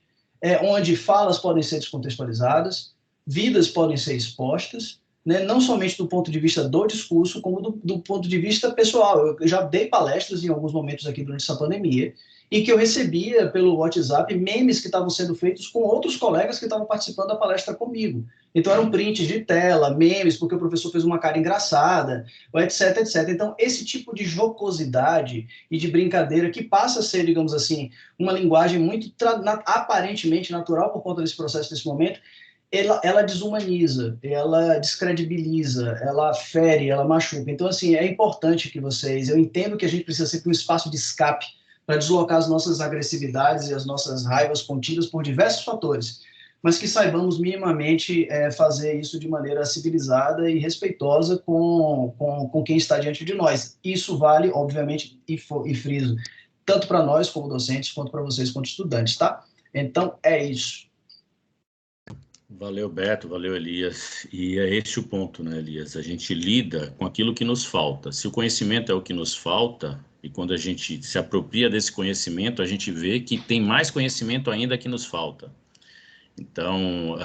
onde falas podem ser descontextualizadas, vidas podem ser expostas, né, não somente do ponto de vista do discurso, como do ponto de vista pessoal. Eu já dei palestras em alguns momentos aqui durante essa pandemia, e que eu recebia pelo WhatsApp memes que estavam sendo feitos com outros colegas que estavam participando da palestra comigo. Então, eram prints de tela, memes, porque o professor fez uma cara engraçada, etc, etc. Então, esse tipo de jocosidade e de brincadeira, que passa a ser, digamos assim, uma linguagem muito aparentemente natural por conta desse processo, desse momento, ela desumaniza, ela descredibiliza, ela fere, ela machuca. Então, assim, é importante que vocês... Eu entendo que a gente precisa sempre de um espaço de escape para deslocar as nossas agressividades e as nossas raivas contidas por diversos fatores, mas que saibamos minimamente fazer isso de maneira civilizada e respeitosa com quem está diante de nós. Isso vale, obviamente, e friso, tanto para nós como docentes, quanto para vocês quanto estudantes, tá? Então, é isso. Valeu, Beto, valeu, Elias. E é esse o ponto, né, Elias? A gente lida com aquilo que nos falta. Se o conhecimento é o que nos falta, e quando a gente se apropria desse conhecimento, a gente vê que tem mais conhecimento ainda que nos falta. Então,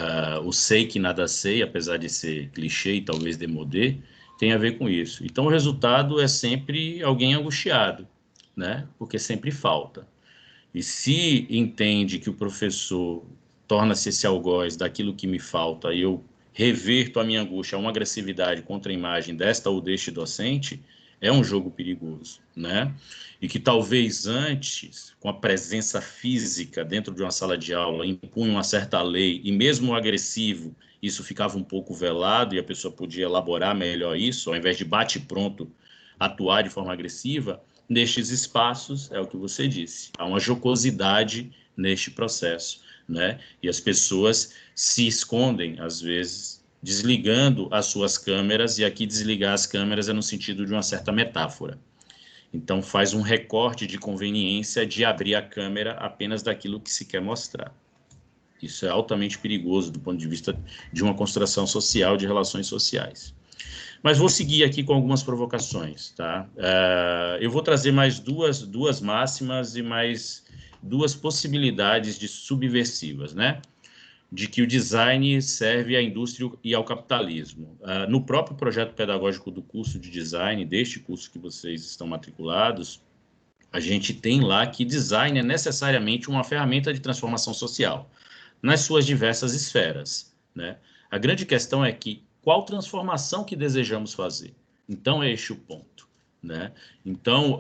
o sei que nada sei, apesar de ser clichê e talvez demodê, tem a ver com isso. Então, o resultado é sempre alguém angustiado, né? Porque sempre falta. E se entende que o professor torna-se esse algoz daquilo que me falta e eu reverto a minha angústia a uma agressividade contra a imagem desta ou deste docente, é um jogo perigoso, né? E que talvez antes, com a presença física dentro de uma sala de aula, impunha uma certa lei, e mesmo o agressivo, isso ficava um pouco velado e a pessoa podia elaborar melhor isso, ao invés de bate-pronto atuar de forma agressiva, nestes espaços, é o que você disse, há uma jocosidade neste processo, né? E as pessoas se escondem, às vezes, desligando as suas câmeras, e aqui desligar as câmeras é no sentido de uma certa metáfora. Então, faz um recorte de conveniência de abrir a câmera apenas daquilo que se quer mostrar. Isso é altamente perigoso do ponto de vista de uma construção social, de relações sociais. Mas vou seguir aqui com algumas provocações, tá? Eu vou trazer mais duas máximas e mais duas possibilidades de subversivas, né? De que o design serve à indústria e ao capitalismo. No próprio projeto pedagógico do curso de design, deste curso que vocês estão matriculados, a gente tem lá que design é necessariamente uma ferramenta de transformação social, nas suas diversas esferas, né? A grande questão é que qual transformação que desejamos fazer? Então, é este o ponto, né? Então,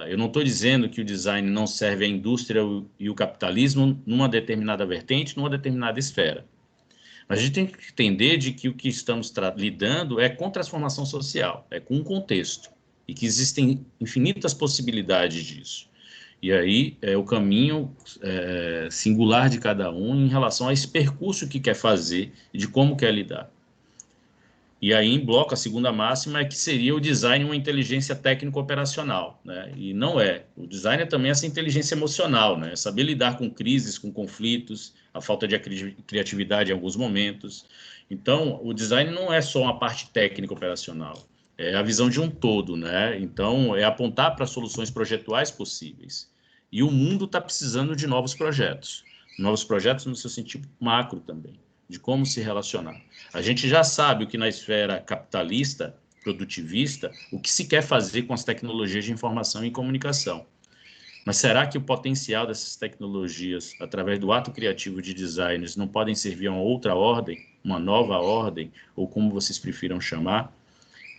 eu não estou dizendo que o design não serve à indústria e o capitalismo numa determinada vertente, numa determinada esfera. Mas a gente tem que entender de que o que estamos lidando é com transformação social, é com um contexto, e que existem infinitas possibilidades disso. E aí é o caminho singular de cada um em relação a esse percurso que quer fazer e de como quer lidar. E aí, em bloco, a segunda máxima é que seria o design uma inteligência técnico-operacional, né? E não é. O design é também essa inteligência emocional, né? Saber lidar com crises, com conflitos, a falta de criatividade em alguns momentos. Então, o design não é só uma parte técnico-operacional, é a visão de um todo, né? Então, é apontar para soluções projetuais possíveis. E o mundo está precisando de novos projetos no seu sentido macro também, de como se relacionar. A gente já sabe o que na esfera capitalista, produtivista, o que se quer fazer com as tecnologias de informação e comunicação. Mas será que o potencial dessas tecnologias, através do ato criativo de designers, não podem servir a uma outra ordem, uma nova ordem, ou como vocês prefiram chamar,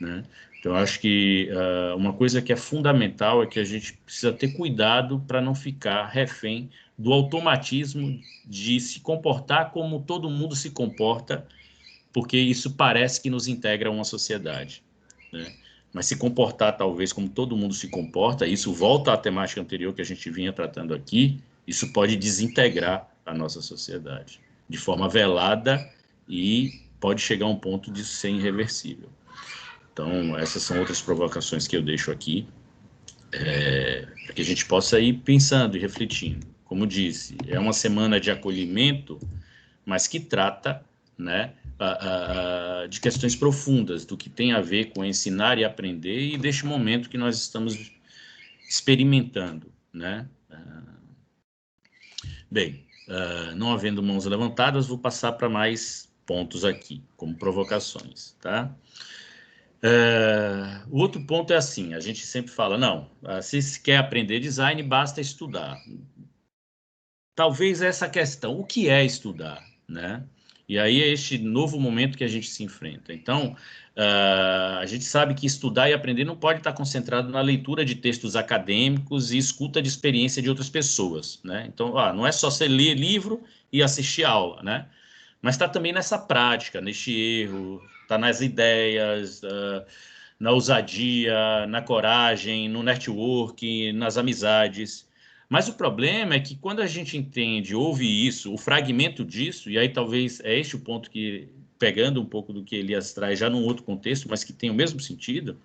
né? Então, acho que uma coisa que é fundamental é que a gente precisa ter cuidado para não ficar refém do automatismo de se comportar como todo mundo se comporta, porque isso parece que nos integra a uma sociedade, né? Mas se comportar talvez como todo mundo se comporta, isso volta à temática anterior que a gente vinha tratando aqui, isso pode desintegrar a nossa sociedade de forma velada e pode chegar a um ponto de ser irreversível. Então, essas são outras provocações que eu deixo aqui, para que a gente possa ir pensando e refletindo. Como disse, é uma semana de acolhimento, mas que trata, né, de questões profundas, do que tem a ver com ensinar e aprender, e deste momento que nós estamos experimentando, né? Bem, não havendo mãos levantadas, vou passar para mais pontos aqui, como provocações, tá? O outro ponto é assim, a gente sempre fala, não, se se quer aprender design, basta estudar. Talvez essa questão, o que é estudar, né? E aí é este novo momento que a gente se enfrenta. Então, a gente sabe que estudar e aprender não pode estar concentrado na leitura de textos acadêmicos e escuta de experiência de outras pessoas, né? Então, não é só você ler livro e assistir aula, né? Mas está também nessa prática, neste erro, está nas ideias, na ousadia, na coragem, no network, nas amizades. Mas o problema é que quando a gente entende, ouve isso, o fragmento disso, e aí talvez é este o ponto que, pegando um pouco do que Elias traz já num outro contexto, mas que tem o mesmo sentido,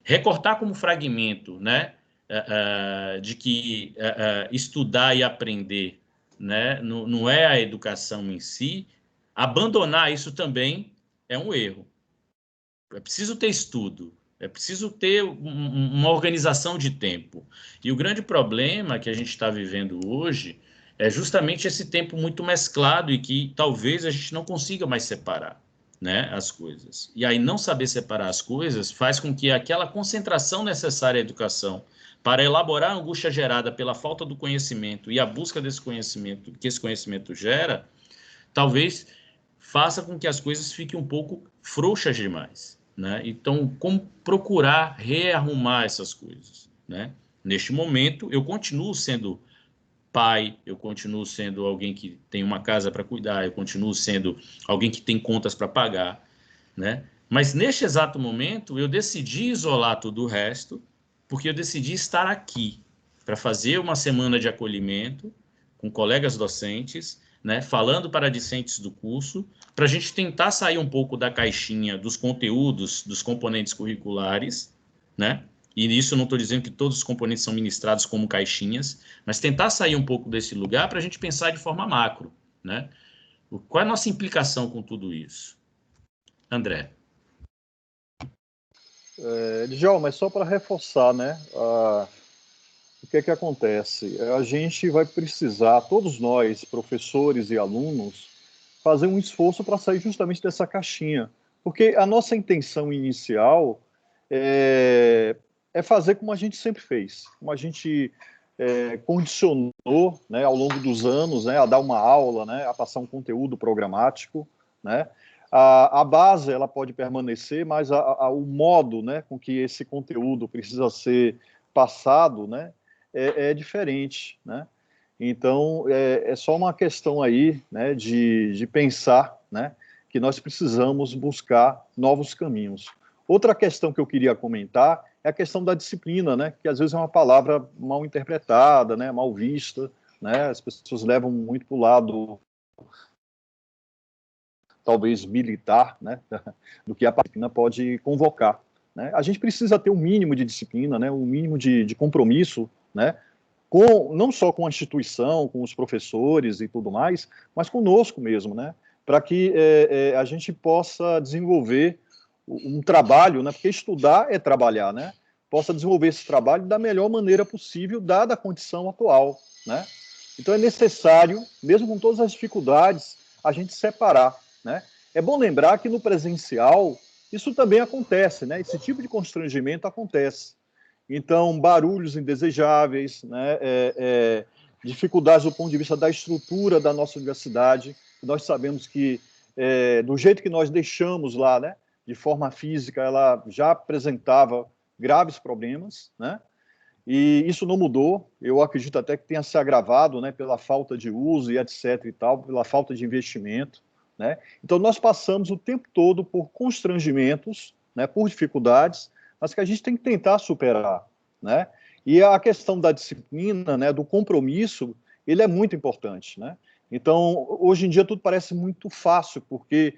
recortar como fragmento, né, de que estudar e aprender, né, não é a educação em si, abandonar isso também é um erro. É preciso ter estudo, é preciso ter uma organização de tempo. E o grande problema que a gente está vivendo hoje é justamente esse tempo muito mesclado e que talvez a gente não consiga mais separar, né, as coisas. E aí não saber separar as coisas faz com que aquela concentração necessária à educação para elaborar a angústia gerada pela falta do conhecimento e a busca desse conhecimento, que esse conhecimento gera, talvez faça com que as coisas fiquem um pouco frouxas demais, né? Então, como procurar rearrumar essas coisas, né? Neste momento, eu continuo sendo pai, eu continuo sendo alguém que tem uma casa para cuidar, eu continuo sendo alguém que tem contas para pagar, né? Mas neste exato momento, eu decidi isolar todo o resto, porque eu decidi estar aqui para fazer uma semana de acolhimento com colegas docentes, né, falando para discentes do curso, para a gente tentar sair um pouco da caixinha dos conteúdos, dos componentes curriculares, né? E isso eu não estou dizendo que todos os componentes são ministrados como caixinhas, mas tentar sair um pouco desse lugar para a gente pensar de forma macro, né? Qual é a nossa implicação com tudo isso? André. Djalma, mas só para reforçar, né? O que é que acontece? A gente vai precisar, todos nós, professores e alunos, fazer um esforço para sair justamente dessa caixinha. Porque a nossa intenção inicial é fazer como a gente sempre fez, como a gente condicionou, né, ao longo dos anos, né, a dar uma aula, né, a passar um conteúdo programático, né. A base ela pode permanecer, mas o modo, né, com que esse conteúdo precisa ser passado, né, é diferente, né? Então, é só uma questão aí, né, de pensar, né, que nós precisamos buscar novos caminhos. Outra questão que eu queria comentar é a questão da disciplina, né, que às vezes é uma palavra mal interpretada, né, mal vista, né, as pessoas levam muito para o lado, talvez militar, né, do que a disciplina pode convocar, né? A gente precisa ter um mínimo de disciplina, né, um mínimo de compromisso, né, não só com a instituição, com os professores e tudo mais, mas conosco mesmo, né, para que a gente possa desenvolver um trabalho, né, porque estudar é trabalhar, né, possa desenvolver esse trabalho da melhor maneira possível, dada a condição atual, né. Então é necessário, mesmo com todas as dificuldades, a gente separar, né. É bom lembrar que no presencial isso também acontece, né, esse tipo de constrangimento acontece. Então, barulhos indesejáveis, né, dificuldades do ponto de vista da estrutura da nossa universidade. Nós sabemos que, do jeito que nós deixamos lá, né, de forma física, ela já apresentava graves problemas, né, e isso não mudou. Eu acredito até que tenha se agravado, né, pela falta de uso e etc. e tal, pela falta de investimento, né. Então, nós passamos o tempo todo por constrangimentos, né, por dificuldades, mas que a gente tem que tentar superar, né? E a questão da disciplina, né, do compromisso, ele é muito importante, né? Então, hoje em dia tudo parece muito fácil, porque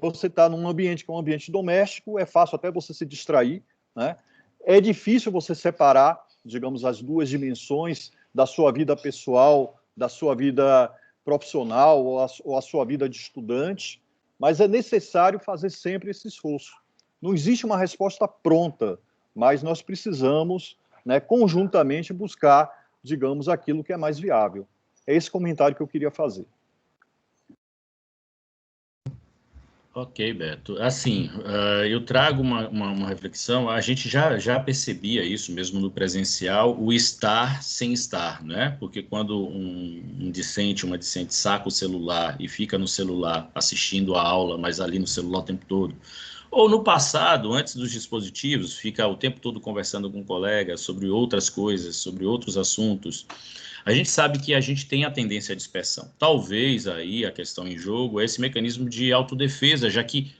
você está num ambiente que é um ambiente doméstico, é fácil até você se distrair, né? É difícil você separar, digamos, as duas dimensões da sua vida pessoal, da sua vida profissional ou a sua vida de estudante, mas é necessário fazer sempre esse esforço. Não existe uma resposta pronta, mas nós precisamos, né, conjuntamente buscar, digamos, aquilo que é mais viável. É esse comentário que eu queria fazer. Ok, Beto. Assim, eu trago uma reflexão. A gente já percebia isso mesmo no presencial, o estar sem estar, né? Porque quando um discente, uma discente saca o celular e fica no celular assistindo a aula, mas ali no celular o tempo todo, ou no passado, antes dos dispositivos, fica o tempo todo conversando com colegas sobre outras coisas, sobre outros assuntos, a gente sabe que a gente tem a tendência à dispersão. Talvez aí a questão em jogo é esse mecanismo de autodefesa, já que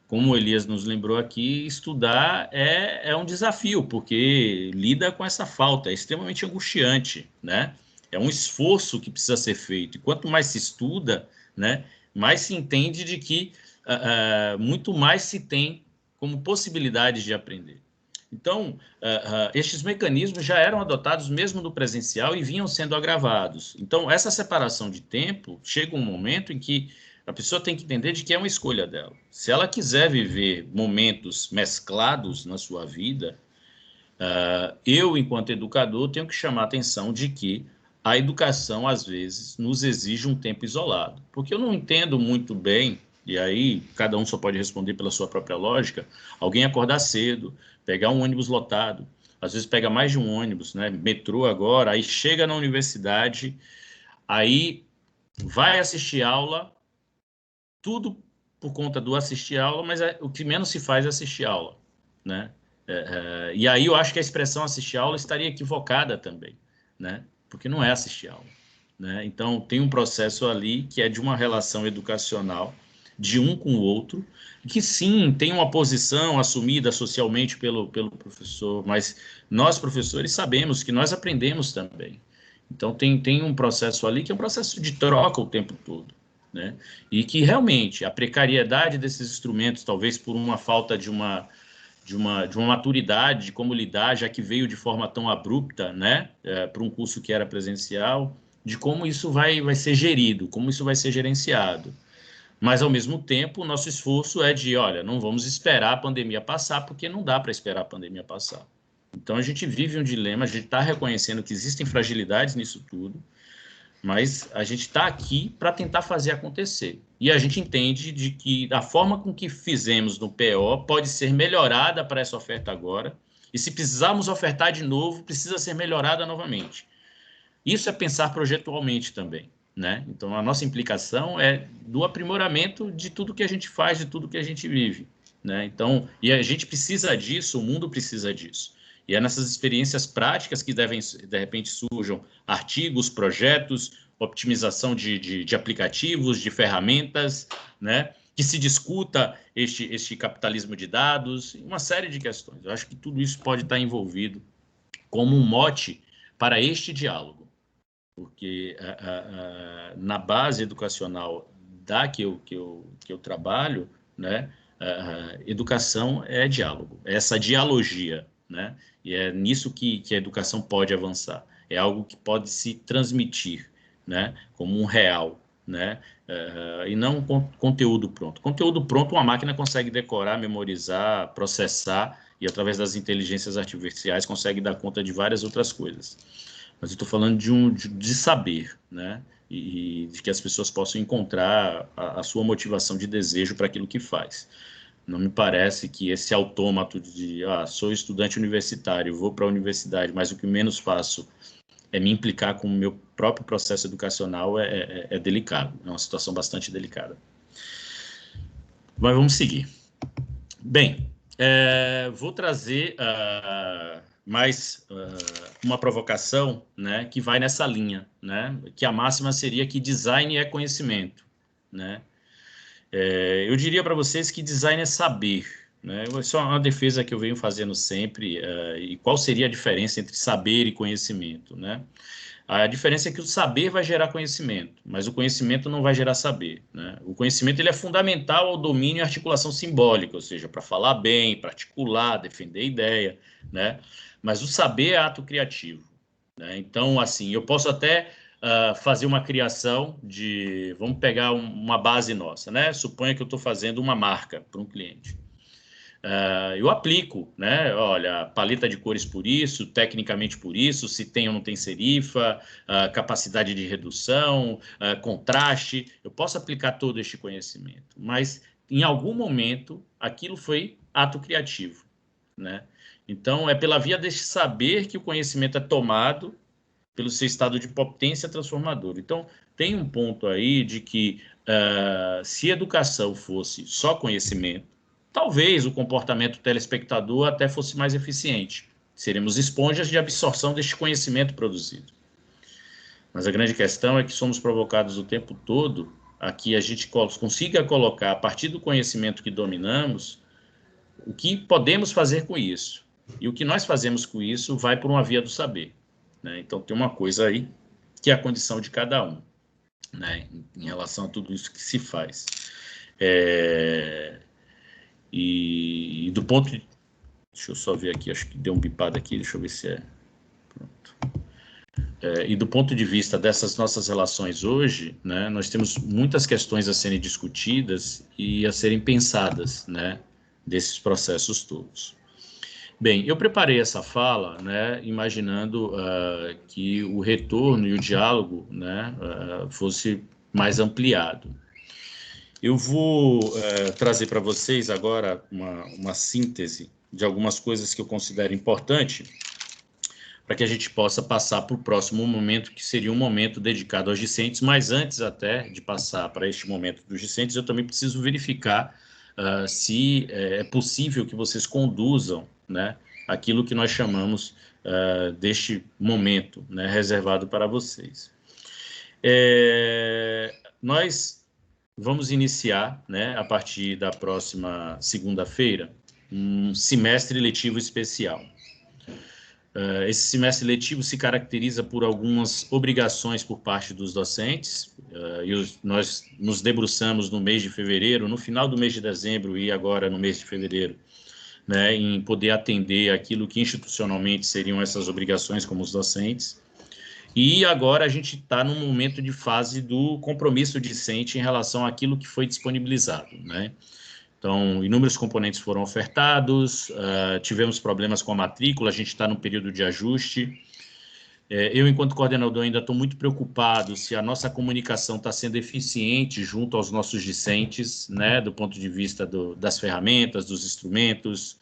como o Elias nos lembrou aqui, estudar é um desafio, porque lida com essa falta, é extremamente angustiante, né? É um esforço que precisa ser feito. E quanto mais se estuda, né, mais se entende de que muito mais se tem como possibilidades de aprender. Então, estes mecanismos já eram adotados mesmo no presencial e vinham sendo agravados. Então, essa separação de tempo, chega um momento em que a pessoa tem que entender de que é uma escolha dela. Se ela quiser viver momentos mesclados na sua vida, eu, enquanto educador, tenho que chamar a atenção de que a educação, às vezes, nos exige um tempo isolado. Porque eu não entendo muito bem, e aí cada um só pode responder pela sua própria lógica, alguém acordar cedo, pegar um ônibus lotado, às vezes pega mais de um ônibus, né? Metrô agora, aí chega na universidade, aí vai assistir aula, tudo por conta do assistir aula, mas o que menos se faz é assistir aula, né? E aí eu acho que a expressão assistir aula estaria equivocada também, né? Porque não é assistir aula, né? Então, tem um processo ali que é de uma relação educacional de um com o outro, que sim, tem uma posição assumida socialmente pelo professor, mas nós, professores, sabemos que nós aprendemos também. Então, tem um processo ali que é um processo de troca o tempo todo, né? E que, realmente, a precariedade desses instrumentos, talvez por uma falta de uma maturidade de como lidar, já que veio de forma tão abrupta, né, para um curso que era presencial, de como isso vai ser gerido, como isso vai ser gerenciado. Mas, ao mesmo tempo, o nosso esforço é de, olha, não vamos esperar a pandemia passar, porque não dá para esperar a pandemia passar. Então, a gente vive um dilema, a gente está reconhecendo que existem fragilidades nisso tudo, mas a gente está aqui para tentar fazer acontecer. E a gente entende de que a forma com que fizemos no PO pode ser melhorada para essa oferta agora, e se precisarmos ofertar de novo, precisa ser melhorada novamente. Isso é pensar projetualmente também, né? Então, a nossa implicação é do aprimoramento de tudo que a gente faz, de tudo que a gente vive, né? Então, e a gente precisa disso, o mundo precisa disso. E é nessas experiências práticas que de repente, surjam artigos, projetos, optimização de aplicativos, de ferramentas, né? Que se discuta este capitalismo de dados, uma série de questões. Eu acho que tudo isso pode estar envolvido como um mote para este diálogo, porque na base educacional que eu trabalho, né? Educação é diálogo, é essa dialogia, né? E é nisso que a educação pode avançar. É algo que pode se transmitir, né? Como um real, né? E não conteúdo pronto. Conteúdo pronto, uma máquina consegue decorar, memorizar, processar, e através das inteligências artificiais consegue dar conta de várias outras coisas. Mas eu estou falando de saber, né? E de que as pessoas possam encontrar a sua motivação de desejo para aquilo que faz. Não me parece que esse autômato de sou estudante universitário, vou para a universidade, mas o que menos faço é me implicar com o meu próprio processo educacional, é delicado, é uma situação bastante delicada. Mas vamos seguir. Bem, vou trazer mais uma provocação, né, que vai nessa linha, né, que a máxima seria que design é conhecimento, né? Eu diria para vocês que design é saber, né? Isso é uma defesa que eu venho fazendo sempre. E qual seria a diferença entre saber e conhecimento, né? A diferença é que o saber vai gerar conhecimento, mas o conhecimento não vai gerar saber, né? O conhecimento ele é fundamental ao domínio e articulação simbólica, ou seja, para falar bem, para articular, defender ideia, né? Mas o saber é ato criativo, né? Então, assim, eu posso até fazer uma criação de... Vamos pegar uma base nossa, né? Suponha que eu estou fazendo uma marca para um cliente. Eu aplico, né? Olha, paleta de cores por isso, tecnicamente por isso, se tem ou não tem serifa, capacidade de redução, contraste. Eu posso aplicar todo este conhecimento, mas em algum momento aquilo foi ato criativo, né? Então, é pela via deste saber que o conhecimento é tomado pelo seu estado de potência transformador. Então, tem um ponto aí de que se educação fosse só conhecimento, talvez o comportamento do telespectador até fosse mais eficiente. Seremos esponjas de absorção deste conhecimento produzido. Mas a grande questão é que somos provocados o tempo todo a que a gente consiga colocar, a partir do conhecimento que dominamos, o que podemos fazer com isso. E o que nós fazemos com isso vai por uma via do saber, né? Então, tem uma coisa aí que é a condição de cada um, né, em relação a tudo isso que se faz. E do ponto de... Deixa eu só ver aqui, acho que deu um bipado aqui, deixa eu ver se é... Pronto. E do ponto de vista dessas nossas relações hoje, né, nós temos muitas questões a serem discutidas e a serem pensadas, né, desses processos todos. Bem, eu preparei essa fala, né, imaginando que o retorno e o diálogo, né, fosse mais ampliado. Eu vou trazer para vocês agora uma síntese de algumas coisas que eu considero importante para que a gente possa passar para o próximo momento, que seria um momento dedicado aos discentes, mas antes até de passar para este momento dos discentes, eu também preciso verificar se é possível que vocês conduzam, né, aquilo que nós chamamos deste momento, né, reservado para vocês. Nós vamos iniciar, né, a partir da próxima segunda-feira, um semestre letivo especial. Esse semestre letivo se caracteriza por algumas obrigações por parte dos docentes, nós nos debruçamos no mês de fevereiro, no final do mês de dezembro e agora no mês de fevereiro, né, em poder atender aquilo que institucionalmente seriam essas obrigações como os docentes. E agora a gente está num momento de fase do compromisso discente em relação àquilo que foi disponibilizado, né? Então, inúmeros componentes foram ofertados, tivemos problemas com a matrícula, a gente está no período de ajuste. Eu, enquanto coordenador, ainda estou muito preocupado se a nossa comunicação está sendo eficiente junto aos nossos discentes, né, do ponto de vista das ferramentas, dos instrumentos,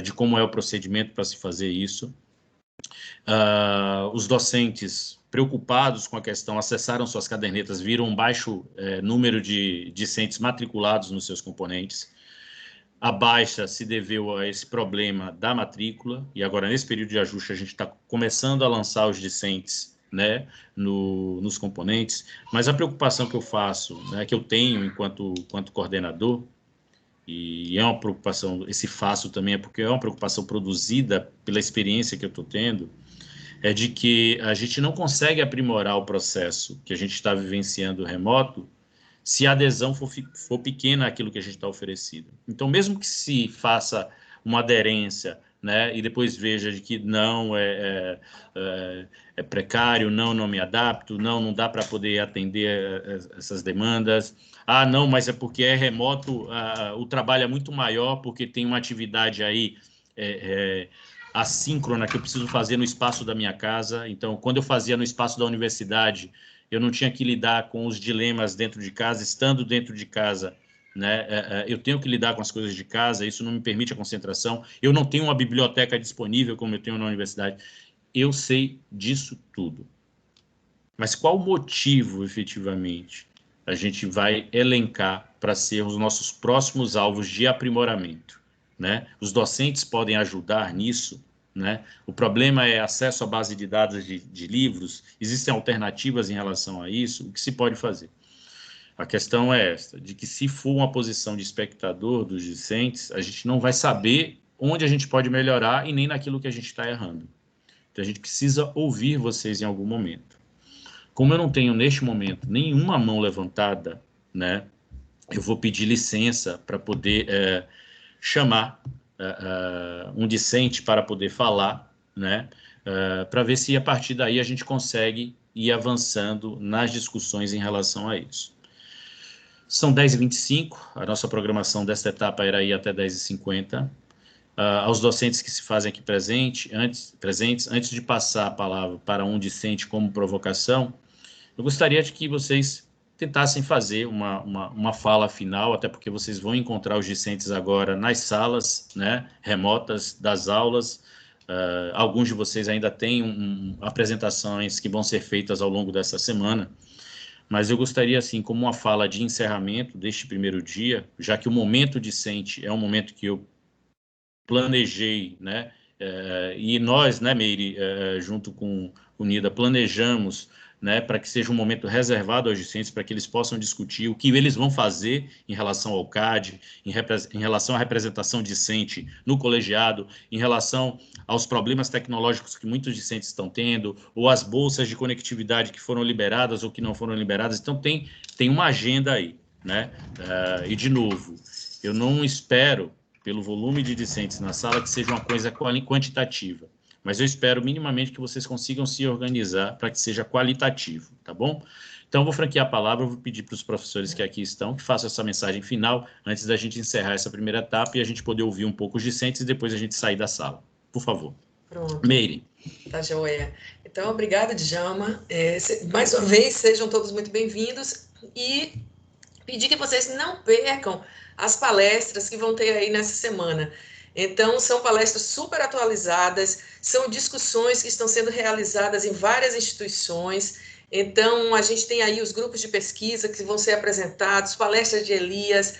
de como é o procedimento para se fazer isso. Os docentes preocupados com a questão acessaram suas cadernetas, viram um baixo número de discentes matriculados nos seus componentes. A baixa se deveu a esse problema da matrícula, e agora, nesse período de ajuste, a gente está começando a lançar os discentes, né, nos componentes, mas a preocupação que eu faço, né, que eu tenho enquanto coordenador, e é uma preocupação, esse faço também é porque é uma preocupação produzida pela experiência que eu estou tendo, é de que a gente não consegue aprimorar o processo que a gente está vivenciando remoto se a adesão for pequena àquilo que a gente está oferecido. Então, mesmo que se faça uma aderência, né, e depois veja de que não é precário, não me adapto, não dá para poder atender essas demandas, não, mas é porque é remoto, o trabalho é muito maior, porque tem uma atividade aí assíncrona que eu preciso fazer no espaço da minha casa. Então, quando eu fazia no espaço da universidade, eu não tinha que lidar com os dilemas dentro de casa, estando dentro de casa, né? Eu tenho que lidar com as coisas de casa, isso não me permite a concentração, eu não tenho uma biblioteca disponível como eu tenho na universidade. Eu sei disso tudo. Mas qual motivo, efetivamente, a gente vai elencar para ser os nossos próximos alvos de aprimoramento, né? Os docentes podem ajudar nisso, né? O problema é acesso à base de dados de livros, existem alternativas em relação a isso, o que se pode fazer? A questão é esta, de que se for uma posição de espectador dos discentes, a gente não vai saber onde a gente pode melhorar e nem naquilo que a gente está errando. Então, a gente precisa ouvir vocês em algum momento. Como eu não tenho, neste momento, nenhuma mão levantada, né, eu vou pedir licença para poder chamar um discente para poder falar, né, para ver se a partir daí a gente consegue ir avançando nas discussões em relação a isso. São 10h25, a nossa programação desta etapa era ir até 10h50. Aos docentes que se fazem aqui presentes, antes de passar a palavra para um discente como provocação, eu gostaria de que vocês tentassem fazer uma fala final, até porque vocês vão encontrar os discentes agora nas salas, né, remotas das aulas. Alguns de vocês ainda têm apresentações que vão ser feitas ao longo dessa semana, mas eu gostaria, assim, como uma fala de encerramento deste primeiro dia, já que o momento discente é um momento que eu planejei, né, e nós, né, Meire, junto com o Nida, planejamos né, para que seja um momento reservado aos discentes, para que eles possam discutir o que eles vão fazer em relação ao CAD, em relação à representação discente no colegiado, em relação aos problemas tecnológicos que muitos discentes estão tendo, ou as bolsas de conectividade que foram liberadas ou que não foram liberadas. Então, tem uma agenda aí, né? E, de novo, eu não espero, pelo volume de discentes na sala, que seja uma coisa quantitativa, mas eu espero minimamente que vocês consigam se organizar para que seja qualitativo, tá bom? Então, eu vou franquear a palavra, eu vou pedir para os professores que aqui estão, que façam essa mensagem final, antes da gente encerrar essa primeira etapa e a gente poder ouvir um pouco os discentes e depois a gente sair da sala. Por favor. Pronto. Meire. Tá joia. Então, obrigada, Djalma. Mais uma vez, sejam todos muito bem-vindos e pedir que vocês não percam as palestras que vão ter aí nessa semana. Então, são palestras super atualizadas, são discussões que estão sendo realizadas em várias instituições. Então, a gente tem aí os grupos de pesquisa que vão ser apresentados, palestras de Elias,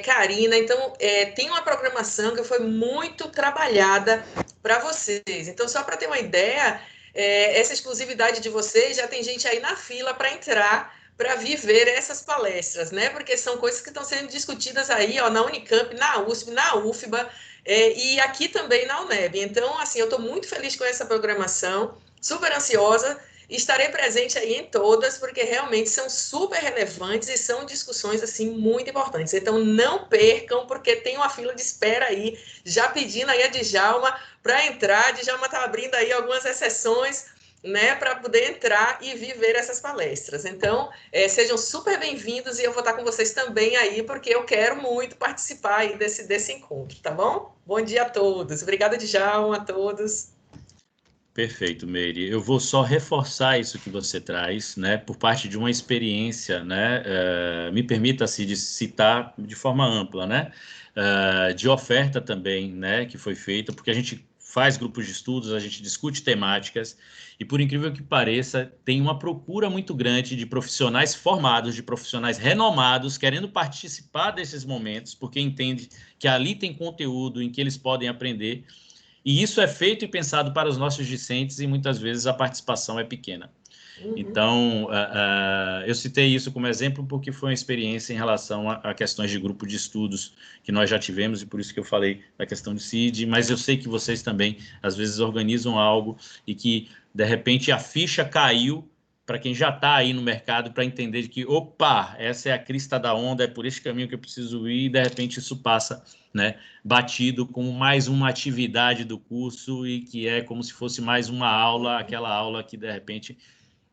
Karina. Então, tem uma programação que foi muito trabalhada para vocês. Então, só para ter uma ideia, essa exclusividade de vocês, já tem gente aí na fila para entrar, para vir ver essas palestras, né? Porque são coisas que estão sendo discutidas aí, ó, na Unicamp, na USP, na UFBA, e aqui também na UNEB. Então, assim, eu estou muito feliz com essa programação, super ansiosa, estarei presente aí em todas, porque realmente são super relevantes e são discussões, assim, muito importantes. Então, não percam, porque tem uma fila de espera aí, já pedindo aí a Djalma para entrar. A Djalma está abrindo aí algumas exceções, né, para poder entrar e viver essas palestras. Então, sejam super bem-vindos e eu vou estar com vocês também aí, porque eu quero muito participar aí desse encontro, tá bom? Bom dia a todos. Obrigada, Djalma, a todos. Perfeito, Meire. Eu vou só reforçar isso que você traz, né, por parte de uma experiência, né, me permita-se de citar de forma ampla, né, de oferta também, né, que foi feita, porque a gente faz grupos de estudos, a gente discute temáticas, e por incrível que pareça, tem uma procura muito grande de profissionais formados, de profissionais renomados, querendo participar desses momentos, porque entende que ali tem conteúdo em que eles podem aprender, e isso é feito e pensado para os nossos discentes, e muitas vezes a participação é pequena. Então, eu citei isso como exemplo porque foi uma experiência em relação a questões de grupo de estudos que nós já tivemos, e por isso que eu falei da questão de CID, mas eu sei que vocês também, às vezes, organizam algo e que, de repente, a ficha caiu para quem já está aí no mercado, para entender de que, opa, essa é a crista da onda, é por esse caminho que eu preciso ir, e, de repente, isso passa, né, batido como mais uma atividade do curso e que é como se fosse mais uma aula, aquela aula que, de repente,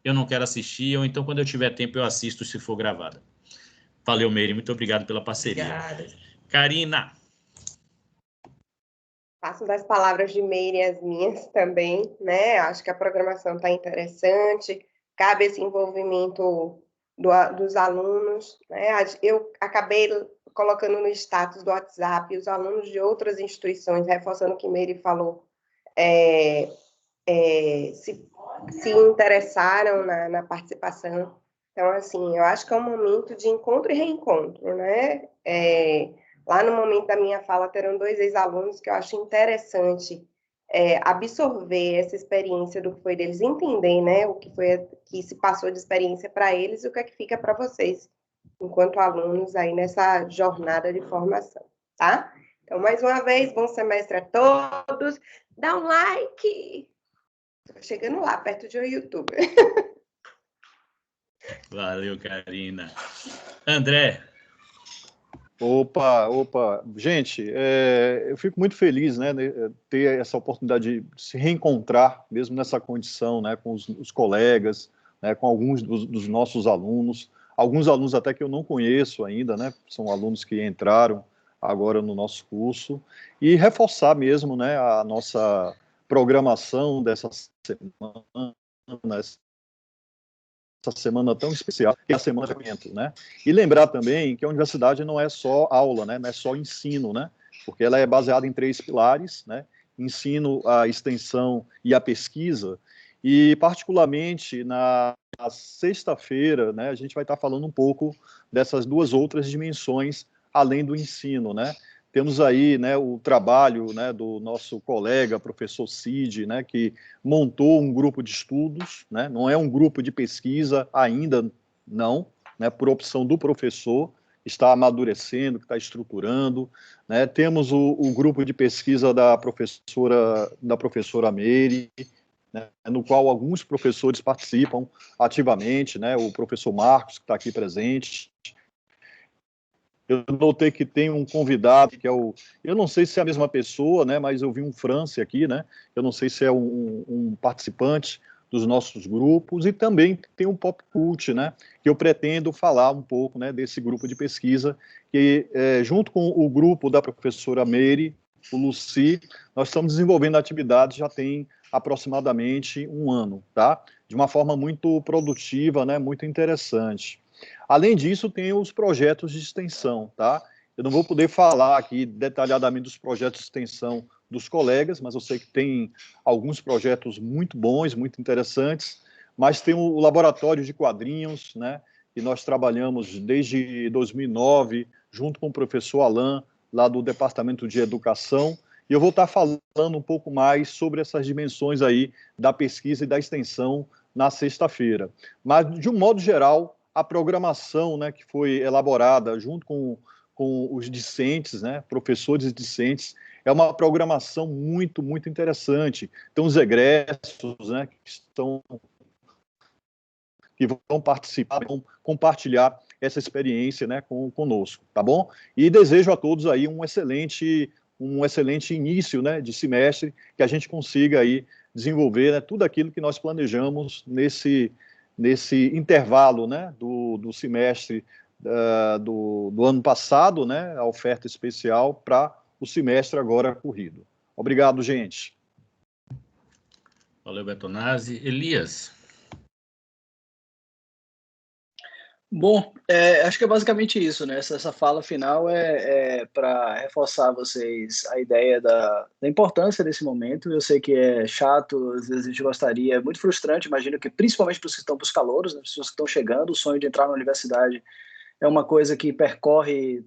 eu não quero assistir, ou então, quando eu tiver tempo, eu assisto se for gravada. Valeu, Meire, muito obrigado pela parceria. Obrigada. Karina. Faço das palavras de Meire as minhas também, né? Acho que a programação está interessante, cabe esse envolvimento dos alunos, né? Eu acabei colocando no status do WhatsApp os alunos de outras instituições, reforçando o que Meire falou, se interessaram na participação. Então, assim, eu acho que é um momento de encontro e reencontro, né? Lá no momento da minha fala, terão 2 ex-alunos que eu acho interessante absorver essa experiência do que foi deles, entender, né, o que foi que se passou de experiência para eles e o que é que fica para vocês, enquanto alunos aí nessa jornada de formação, tá? Então, mais uma vez, bom semestre a todos. Dá um like! Estou chegando lá, perto de um youtuber. Valeu, Karina. André. Opa. Gente, eu fico muito feliz, né, ter essa oportunidade de se reencontrar, mesmo nessa condição, né, com os colegas, né, com alguns dos nossos alunos, alguns alunos até que eu não conheço ainda, né, são alunos que entraram agora no nosso curso, e reforçar mesmo, né, a nossa programação dessa semana, essa semana tão especial, que é a Semana de Eventos, né? E lembrar também que a universidade não é só aula, né? Não é só ensino, né? Porque ela é baseada em 3 pilares, né? Ensino, a extensão e a pesquisa. E, particularmente, na sexta-feira, né, a gente vai estar falando um pouco dessas 2 outras dimensões, além do ensino, né? Temos aí, né, o trabalho, né, do nosso colega, professor Cid, né, que montou um grupo de estudos, né, não é um grupo de pesquisa ainda, não, né, por opção do professor, está amadurecendo, que está estruturando, né. Temos o grupo de pesquisa da professora Meire, né, no qual alguns professores participam ativamente, né, o professor Marcos, que está aqui presente. Eu notei que tem um convidado, que é eu não sei se é a mesma pessoa, né, mas eu vi um France aqui, né, eu não sei se é um participante dos nossos grupos, e também tem um Pop Cult, né, que eu pretendo falar um pouco, né, desse grupo de pesquisa, que junto com o grupo da professora Meire, o Luci, nós estamos desenvolvendo atividades já tem aproximadamente um ano, tá? De uma forma muito produtiva, né, muito interessante. Além disso, tem os projetos de extensão, tá? Eu não vou poder falar aqui detalhadamente dos projetos de extensão dos colegas, mas eu sei que tem alguns projetos muito bons, muito interessantes, mas tem o laboratório de quadrinhos, né? E nós trabalhamos desde 2009, junto com o professor Alain, lá do Departamento de Educação, e eu vou estar falando um pouco mais sobre essas dimensões aí da pesquisa e da extensão na sexta-feira. Mas, de um modo geral, a programação, né, que foi elaborada junto com os discentes, né, professores e discentes, é uma programação muito, muito interessante. Então, os egressos, né, que vão participar, vão compartilhar essa experiência, né, conosco, tá bom? E desejo a todos aí um excelente início, né, de semestre, que a gente consiga aí desenvolver, né, tudo aquilo que nós planejamos nesse intervalo, né, do semestre do ano passado, né, a oferta especial para o semestre agora corrido. Obrigado, gente. Valeu, Bertonazzi. Elias. Bom, acho que é basicamente isso, né? Essa fala final é para reforçar a vocês a ideia da importância desse momento. Eu sei que é chato, às vezes a gente gostaria, é muito frustrante, imagino que principalmente para os que estão para os calouros, né, as pessoas que estão chegando, o sonho de entrar na universidade é uma coisa que percorre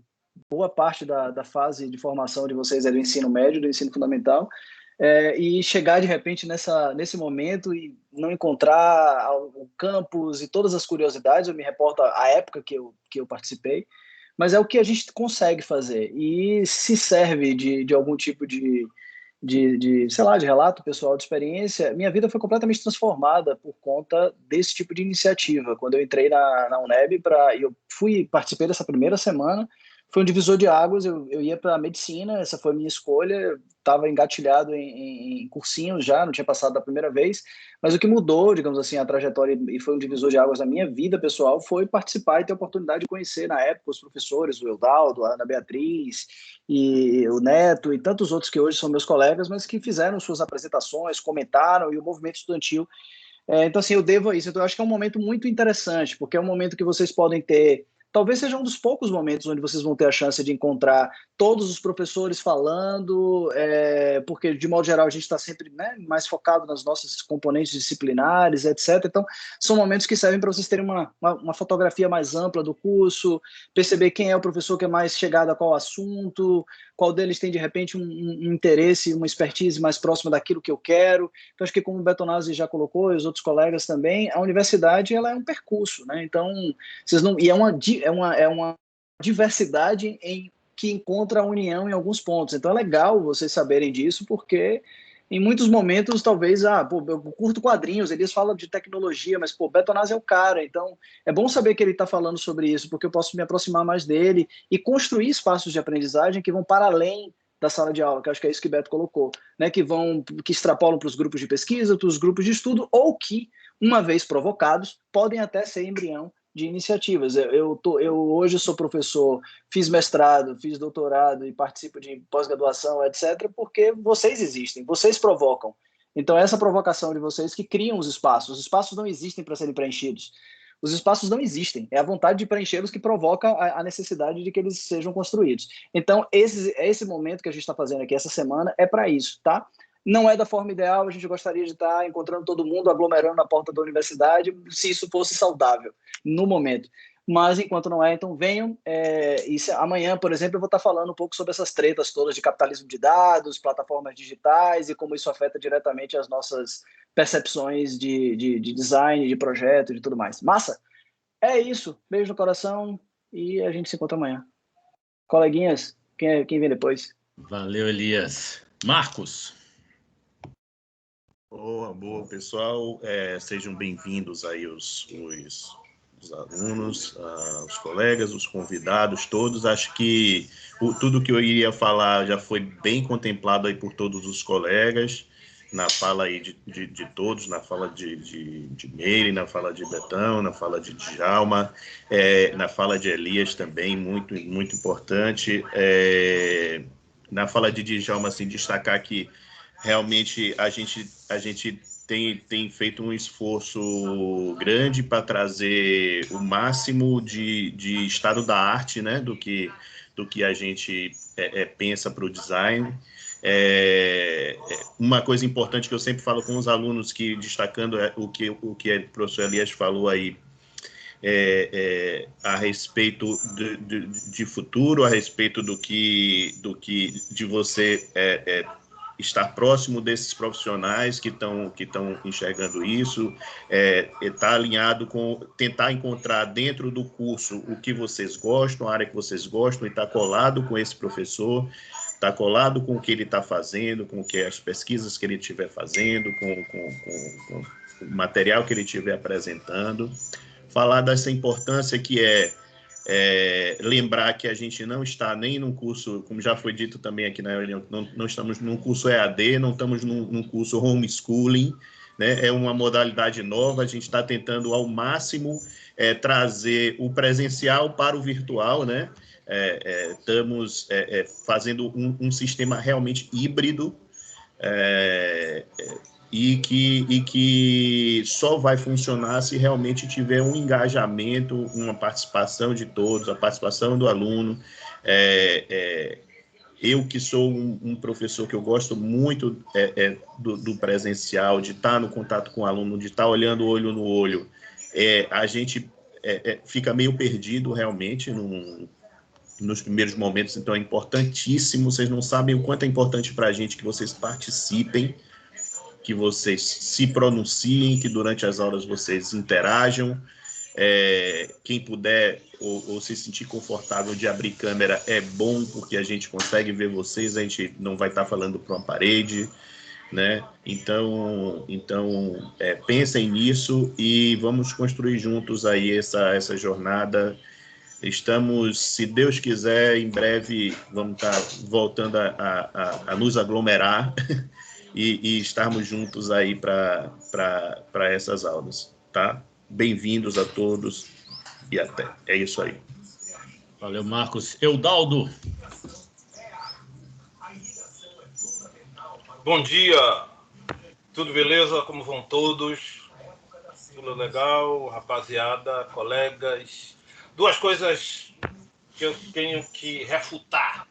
boa parte da fase de formação de vocês do ensino médio, do ensino fundamental, e chegar de repente nesse momento e não encontrar o campus e todas as curiosidades. Eu me reporto à época que eu participei, mas é o que a gente consegue fazer, e se serve de algum tipo de sei lá, de relato pessoal, de experiência. Minha vida foi completamente transformada por conta desse tipo de iniciativa. Quando eu entrei na UNEB, eu participei dessa primeira semana, foi um divisor de águas. Eu ia para a medicina, essa foi a minha escolha, estava engatilhado em cursinhos já, não tinha passado da primeira vez, mas o que mudou, digamos assim, a trajetória, e foi um divisor de águas na minha vida pessoal, foi participar e ter a oportunidade de conhecer, na época, os professores, o Eudaldo, a Ana Beatriz, e o Neto, e tantos outros que hoje são meus colegas, mas que fizeram suas apresentações, comentaram, e o movimento estudantil. Então, assim, eu devo a isso. Então, eu acho que é um momento muito interessante, porque é um momento que vocês podem ter. Talvez seja um dos poucos momentos onde vocês vão ter a chance de encontrar todos os professores falando, porque, de modo geral, a gente está sempre, né, mais focado nas nossas componentes disciplinares, etc. Então, são momentos que servem para vocês terem uma fotografia mais ampla do curso, perceber quem é o professor que é mais chegado a qual assunto, qual deles tem, de repente, um interesse, uma expertise mais próxima daquilo que eu quero. Então, acho que, como o Bertonazzi já colocou, e os outros colegas também, a universidade ela é um percurso, né? Então, vocês não... E é uma diversidade que encontra a união em alguns pontos. Então, é legal vocês saberem disso, porque em muitos momentos, talvez, eu curto quadrinhos, eles falam de tecnologia, mas, Bertonazzi é o cara. Então, é bom saber que ele está falando sobre isso, porque eu posso me aproximar mais dele e construir espaços de aprendizagem que vão para além da sala de aula, que acho que é isso que o Beto colocou, né? Que extrapolam para os grupos de pesquisa, para os grupos de estudo, ou que, uma vez provocados, podem até ser embrião de iniciativas. Eu hoje sou professor, fiz mestrado, fiz doutorado e participo de pós-graduação, etc., porque vocês existem, vocês provocam. Então, essa provocação de vocês que criam os espaços não existem para serem preenchidos. Os espaços não existem, é a vontade de preenchê-los que provoca a necessidade de que eles sejam construídos. Então, esse momento que a gente está fazendo aqui essa semana é para isso, tá? Não é da forma ideal, a gente gostaria de estar encontrando todo mundo, aglomerando na porta da universidade, se isso fosse saudável no momento. mas enquanto não é, então venham. Amanhã, por exemplo, eu vou estar falando um pouco sobre essas tretas todas de capitalismo de dados, plataformas digitais e como isso afeta diretamente as nossas percepções de design, de projeto e de tudo mais. Massa? É isso. Beijo no coração e a gente se encontra amanhã. Coleguinhas, quem vem depois? Valeu, Elias. Marcos. Boa, pessoal. Sejam bem-vindos aí os alunos, os colegas, os convidados, todos. Acho que tudo que eu iria falar já foi bem contemplado aí por todos os colegas, na fala aí de todos, na fala de Meire, na fala de Betão, na fala de Djalma, na fala de Elias também, muito, muito importante. Na fala de Djalma, assim, destacar que realmente a gente tem feito um esforço grande para trazer o máximo de estado da arte, né, do que a gente pensa para o design. Uma coisa importante que eu sempre falo com os alunos, que destacando o que o professor Elias falou aí, a respeito de futuro, a respeito de você estar próximo desses profissionais que estão enxergando isso, estar alinhado com, tentar encontrar dentro do curso o que vocês gostam, a área que vocês gostam, e estar colado com esse professor, estar colado com o que ele está fazendo, com as pesquisas que ele estiver fazendo, com o material que ele estiver apresentando. Falar dessa importância que lembrar que a gente não está nem num curso, como já foi dito também aqui na reunião, não estamos num curso EAD, não estamos num curso homeschooling, né? É uma modalidade nova, a gente está tentando ao máximo trazer o presencial para o virtual, né? Estamos fazendo um sistema realmente híbrido, e que só vai funcionar se realmente tiver um engajamento, uma participação de todos, a participação do aluno. Eu que sou um professor que eu gosto muito do presencial, de estar no contato com o aluno, de estar olhando olho no olho, a gente fica meio perdido realmente nos primeiros momentos, então é importantíssimo, vocês não sabem o quanto é importante para a gente que vocês participem, que vocês se pronunciem, que durante as aulas vocês interajam. Quem puder ou se sentir confortável de abrir câmera é bom, porque a gente consegue ver vocês, a gente não vai estar falando para uma parede, né? Então pensem nisso e vamos construir juntos aí essa jornada. Estamos, se Deus quiser, em breve vamos estar voltando a nos aglomerar e estarmos juntos aí para essas aulas, tá? Bem-vindos a todos e até. É isso aí. Valeu, Marcos. Eudaldo. Bom dia. Tudo beleza? Como vão todos? Tudo legal, rapaziada, colegas. Duas coisas que eu tenho que refutar.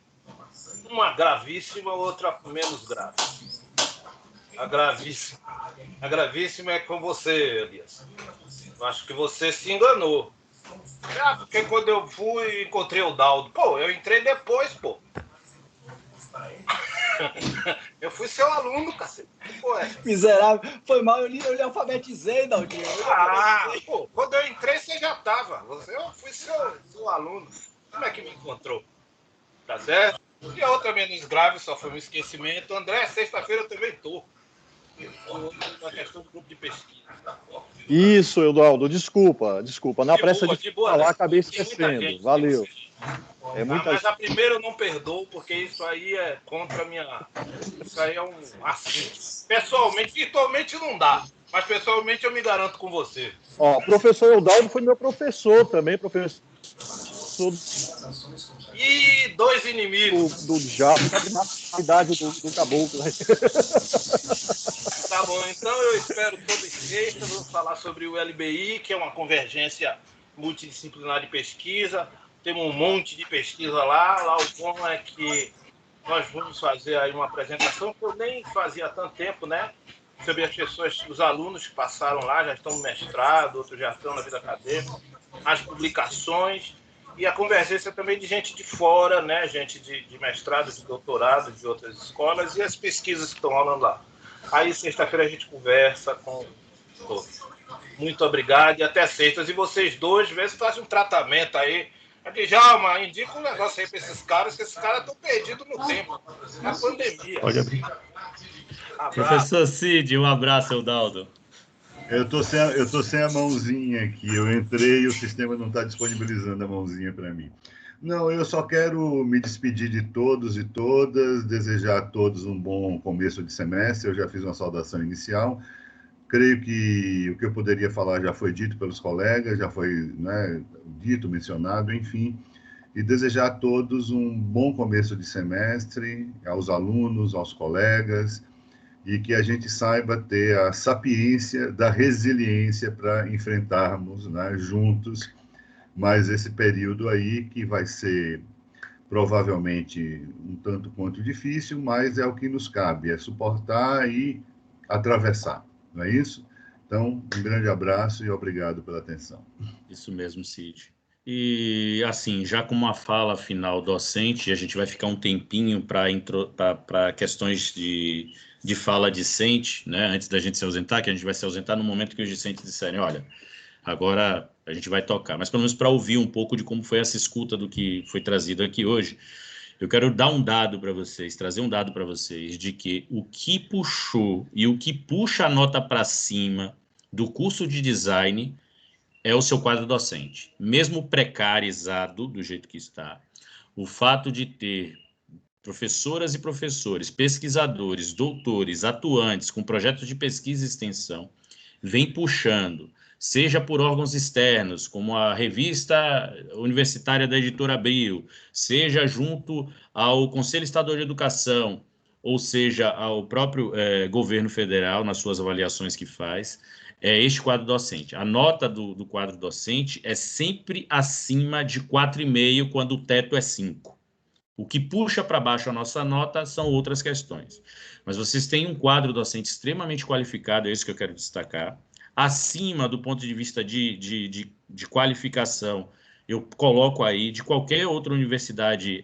Uma gravíssima, outra menos grave. A gravíssima é com você, Elias. Eu acho que você se enganou. Porque quando eu fui, encontrei o Daldo. Pô, eu entrei depois, pô. Eu fui seu aluno, cacete. Miserável. Foi mal, eu lhe alfabetizei, Daldinho. Pô, quando eu entrei, você já tava. Eu fui seu aluno. Como é que me encontrou? Tá certo? E a outra menos grave, só foi um esquecimento. André, sexta-feira eu também tô. Na questão do grupo de pesquisa. Isso, Eudaldo, desculpa. Na pressa de falar, acabei esquecendo. Valeu. Mas a primeira eu não perdoo, porque isso aí é contra a minha... Isso aí é um assunto. Pessoalmente, virtualmente não dá, mas pessoalmente eu me garanto com você. Ó, o professor Eudaldo foi meu professor também, professor... E dois inimigos. Do diabo, na idade do caboclo. Tá bom, então eu espero toda sexta. Vamos falar sobre o LBI, que é uma convergência multidisciplinar de pesquisa. Temos um monte de pesquisa lá. Lá o bom é que nós vamos fazer aí uma apresentação que eu nem fazia há tanto tempo, né? Sobre as pessoas, os alunos que passaram lá, já estão no mestrado, outros já estão na vida acadêmica. as publicações e a convergência também de gente de fora, né? Gente de mestrado, de doutorado, de outras escolas e as pesquisas que estão rolando lá. Aí, sexta-feira, a gente conversa com todos. Muito obrigado e até sextas. E vocês dois, vê se fazem um tratamento aí. Djalma, indica um negócio aí para esses caras, que esses caras estão perdidos no tempo. É a pandemia. Pode abrir. Abraço. Professor Cid, um abraço, Eudaldo. Eu tô sem a mãozinha aqui. Eu entrei e o sistema não está disponibilizando a mãozinha para mim. Não, eu só quero me despedir de todos e todas, desejar a todos um bom começo de semestre. Eu já fiz uma saudação inicial. Creio que o que eu poderia falar já foi dito pelos colegas, já foi, né, dito, mencionado, enfim. E desejar a todos um bom começo de semestre, aos alunos, aos colegas, e que a gente saiba ter a sapiência da resiliência para enfrentarmos, né, juntos mais esse período aí que vai ser provavelmente um tanto quanto difícil, mas é o que nos cabe, é suportar e atravessar, não é isso? Então, um grande abraço e obrigado pela atenção. Isso mesmo, Cid. E, assim, já com uma fala final docente, a gente vai ficar um tempinho para questões de fala discente, né? Antes da gente se ausentar, que a gente vai se ausentar no momento que os discentes disserem, olha, agora a gente vai tocar. Mas pelo menos para ouvir um pouco de como foi essa escuta do que foi trazido aqui hoje, eu quero dar um dado para vocês, trazer um dado para vocês, de que o que puxou e o que puxa a nota para cima do curso de design é o seu quadro docente. Mesmo precarizado, do jeito que está, o fato de ter professoras e professores, pesquisadores, doutores, atuantes com projetos de pesquisa e extensão, vem puxando, seja por órgãos externos, como a revista universitária da Editora Abril, seja junto ao Conselho Estadual de Educação, ou seja, ao próprio governo federal, nas suas avaliações que faz, este quadro docente. A nota do quadro docente é sempre acima de 4,5 quando o teto é 5. O que puxa para baixo a nossa nota são outras questões. Mas vocês têm um quadro docente extremamente qualificado, é isso que eu quero destacar. Acima do ponto de vista de qualificação, eu coloco aí, de qualquer outra universidade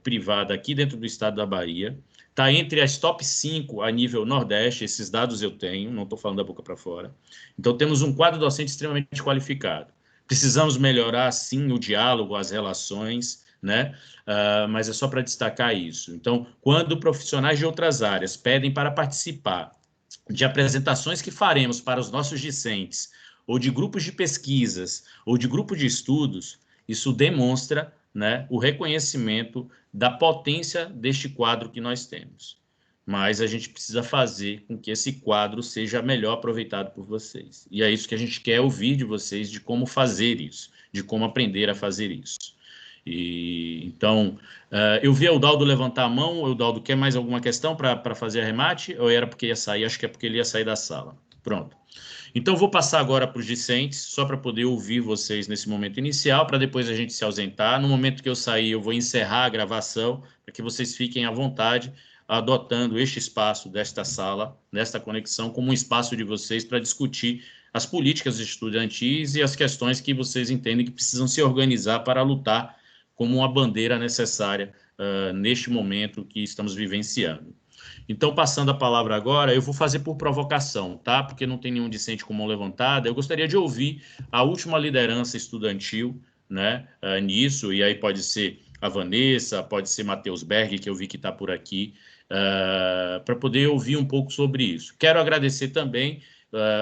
privada aqui dentro do estado da Bahia. Está entre as top 5 a nível Nordeste, esses dados eu tenho, não estou falando da boca para fora. Então, temos um quadro docente extremamente qualificado. Precisamos melhorar, sim, o diálogo, as relações, né? Mas é só para destacar isso. Então, quando profissionais de outras áreas pedem para participar de apresentações que faremos para os nossos discentes, ou de grupos de pesquisas, ou de grupo de estudos, isso demonstra, né, o reconhecimento da potência deste quadro que nós temos. Mas a gente precisa fazer com que esse quadro seja melhor aproveitado por vocês. E é isso que a gente quer ouvir de vocês, de como fazer isso, de como aprender a fazer isso. Então, eu vi o Eudaldo levantar a mão. O Eudaldo, quer mais alguma questão para fazer arremate? Ou era porque ia sair? Acho que é porque ele ia sair da sala. Pronto. Então, vou passar agora para os discentes, só para poder ouvir vocês nesse momento inicial, para depois a gente se ausentar. No momento que eu sair, eu vou encerrar a gravação, para que vocês fiquem à vontade, adotando este espaço desta sala, desta conexão, como um espaço de vocês para discutir as políticas estudantis e as questões que vocês entendem que precisam se organizar para lutar como uma bandeira necessária neste momento que estamos vivenciando. Então, passando a palavra agora, eu vou fazer por provocação, tá? Porque não tem nenhum discente com mão levantada. Eu gostaria de ouvir a última liderança estudantil, né, nisso, e aí pode ser a Vanessa, pode ser Matheus Berg, que eu vi que está por aqui, para poder ouvir um pouco sobre isso. Quero agradecer também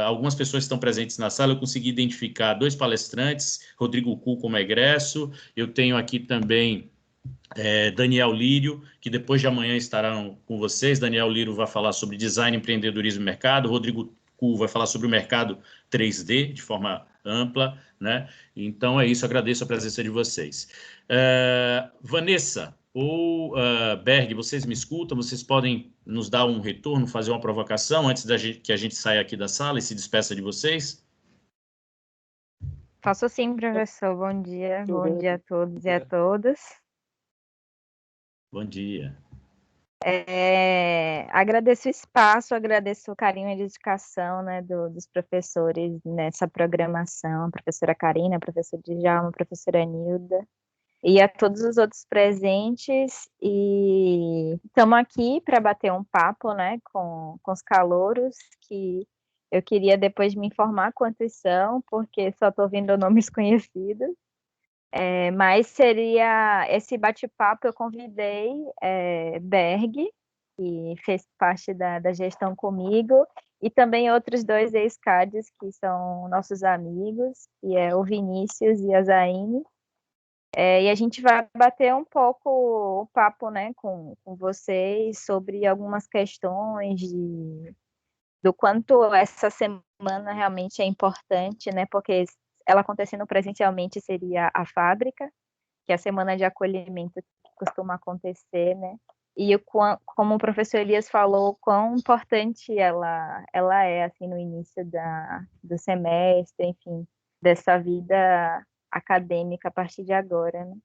algumas pessoas que estão presentes na sala. Eu consegui identificar 2 palestrantes, Rodrigo Ku como egresso, eu tenho aqui também Daniel Lírio, que depois de amanhã estarão com vocês. Daniel Lírio vai falar sobre design, empreendedorismo e mercado. Rodrigo Ku vai falar sobre o mercado 3D de forma ampla, né? Então é isso, agradeço a presença de vocês. Vanessa ou Berg, vocês me escutam? Vocês podem nos dar um retorno, fazer uma provocação antes que a gente saia aqui da sala e se despeça de vocês? Posso sim, professor. Bom dia a todos e a todas. Bom dia. Agradeço o espaço, agradeço o carinho e dedicação, né, dos professores nessa programação, a professora Karina, a professora Djalma, a professora Nilda, e a todos os outros presentes, e estamos aqui para bater um papo, né, com os calouros, que eu queria depois me informar quantos são, porque só estou vendo nomes conhecidos. Mas seria esse bate-papo, eu convidei Berg, que fez parte da gestão comigo, e também outros 2 ex-CADs que são nossos amigos, que é o Vinícius e a Zaine. E a gente vai bater um pouco o papo, né, com vocês sobre algumas questões do quanto essa semana realmente é importante, né, porque ela acontecendo presencialmente seria a fábrica, que é a semana de acolhimento que costuma acontecer, né? E como o professor Elias falou, quão importante ela é, assim, no início do semestre, enfim, dessa vida acadêmica a partir de agora, né?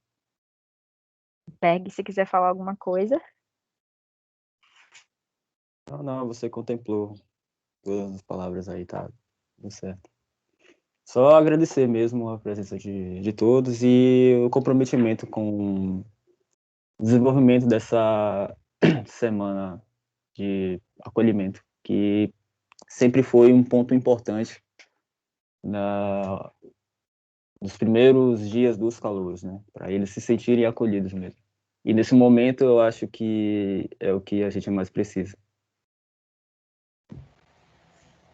Berg, se quiser falar alguma coisa. Não, você contemplou todas as palavras aí, tá tudo certo. Só agradecer mesmo a presença de todos e o comprometimento com o desenvolvimento dessa semana de acolhimento, que sempre foi um ponto importante nos primeiros dias dos calouros, né? Para eles se sentirem acolhidos mesmo. E nesse momento eu acho que é o que a gente mais precisa.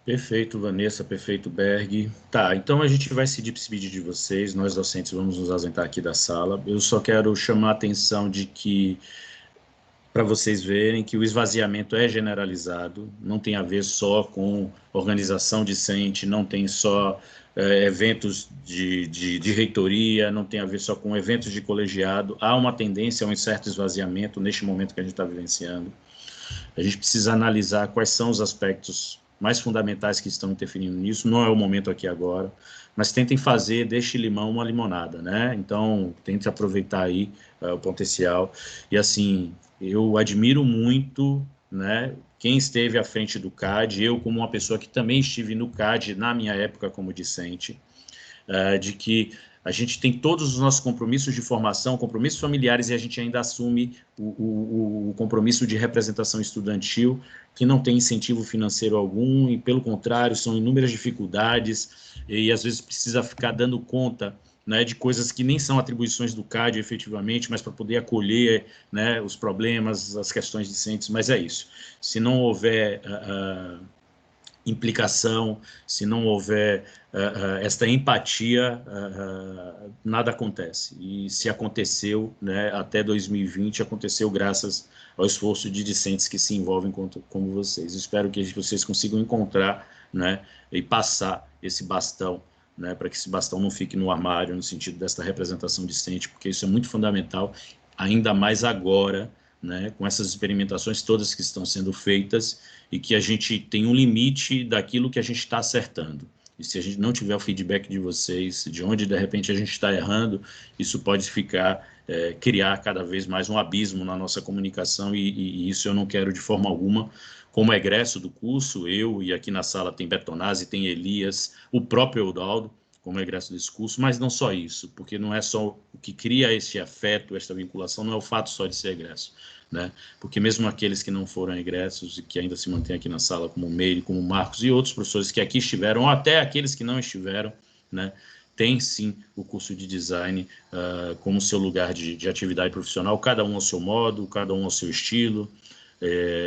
Perfeito, Vanessa, perfeito, Berg. Tá, então a gente vai se despedir de vocês, nós docentes vamos nos ausentar aqui da sala. Eu só quero chamar a atenção de que, para vocês verem que o esvaziamento é generalizado, não tem a ver só com organização discente, não tem só eventos de reitoria, não tem a ver só com eventos de colegiado, há uma tendência a um certo esvaziamento neste momento que a gente está vivenciando. A gente precisa analisar quais são os aspectos mais fundamentais que estão interferindo nisso, não é o momento aqui agora, mas tentem fazer deste limão uma limonada, né? Então, tentem aproveitar aí o potencial. E, assim, eu admiro muito, né, quem esteve à frente do CAD, eu como uma pessoa que também estive no CAD na minha época como discente, de que a gente tem todos os nossos compromissos de formação, compromissos familiares, e a gente ainda assume o compromisso de representação estudantil, que não tem incentivo financeiro algum, e pelo contrário, são inúmeras dificuldades, e às vezes precisa ficar dando conta, né, de coisas que nem são atribuições do CAD efetivamente, mas para poder acolher, né, os problemas, as questões discentes, mas é isso. Se não houver implicação, se não houver esta empatia, nada acontece. E se aconteceu, né, até 2020, aconteceu graças ao esforço de discentes que se envolvem como vocês. Espero que vocês consigam encontrar, né, e passar esse bastão, né, para que esse bastão não fique no armário, no sentido desta representação discente, porque isso é muito fundamental, ainda mais agora, né, com essas experimentações todas que estão sendo feitas, e que a gente tem um limite daquilo que a gente está acertando. E se a gente não tiver o feedback de vocês, de onde de repente a gente está errando, isso pode criar cada vez mais um abismo na nossa comunicação, e isso eu não quero de forma alguma. Como egresso do curso, eu, e aqui na sala tem Betonazzi, tem Elias, o próprio Eudaldo, como egresso desse curso, mas não só isso, porque não é só o que cria esse afeto, esta vinculação, não é o fato só de ser egresso, né? Porque mesmo aqueles que não foram egressos e que ainda se mantêm aqui na sala, como o Meire, como o Marcos e outros professores que aqui estiveram, ou até aqueles que não estiveram, né, tem sim o curso de design como seu lugar de atividade profissional, cada um ao seu modo, cada um ao seu estilo.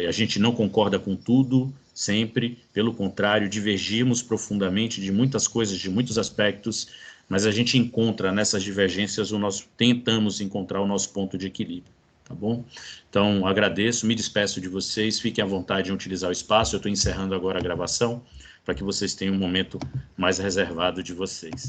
A gente não concorda com tudo, sempre, pelo contrário, divergimos profundamente de muitas coisas, de muitos aspectos, mas a gente encontra nessas divergências tentamos encontrar o nosso ponto de equilíbrio, tá bom? Então, agradeço, me despeço de vocês, fiquem à vontade em utilizar o espaço, eu estou encerrando agora a gravação, para que vocês tenham um momento mais reservado de vocês.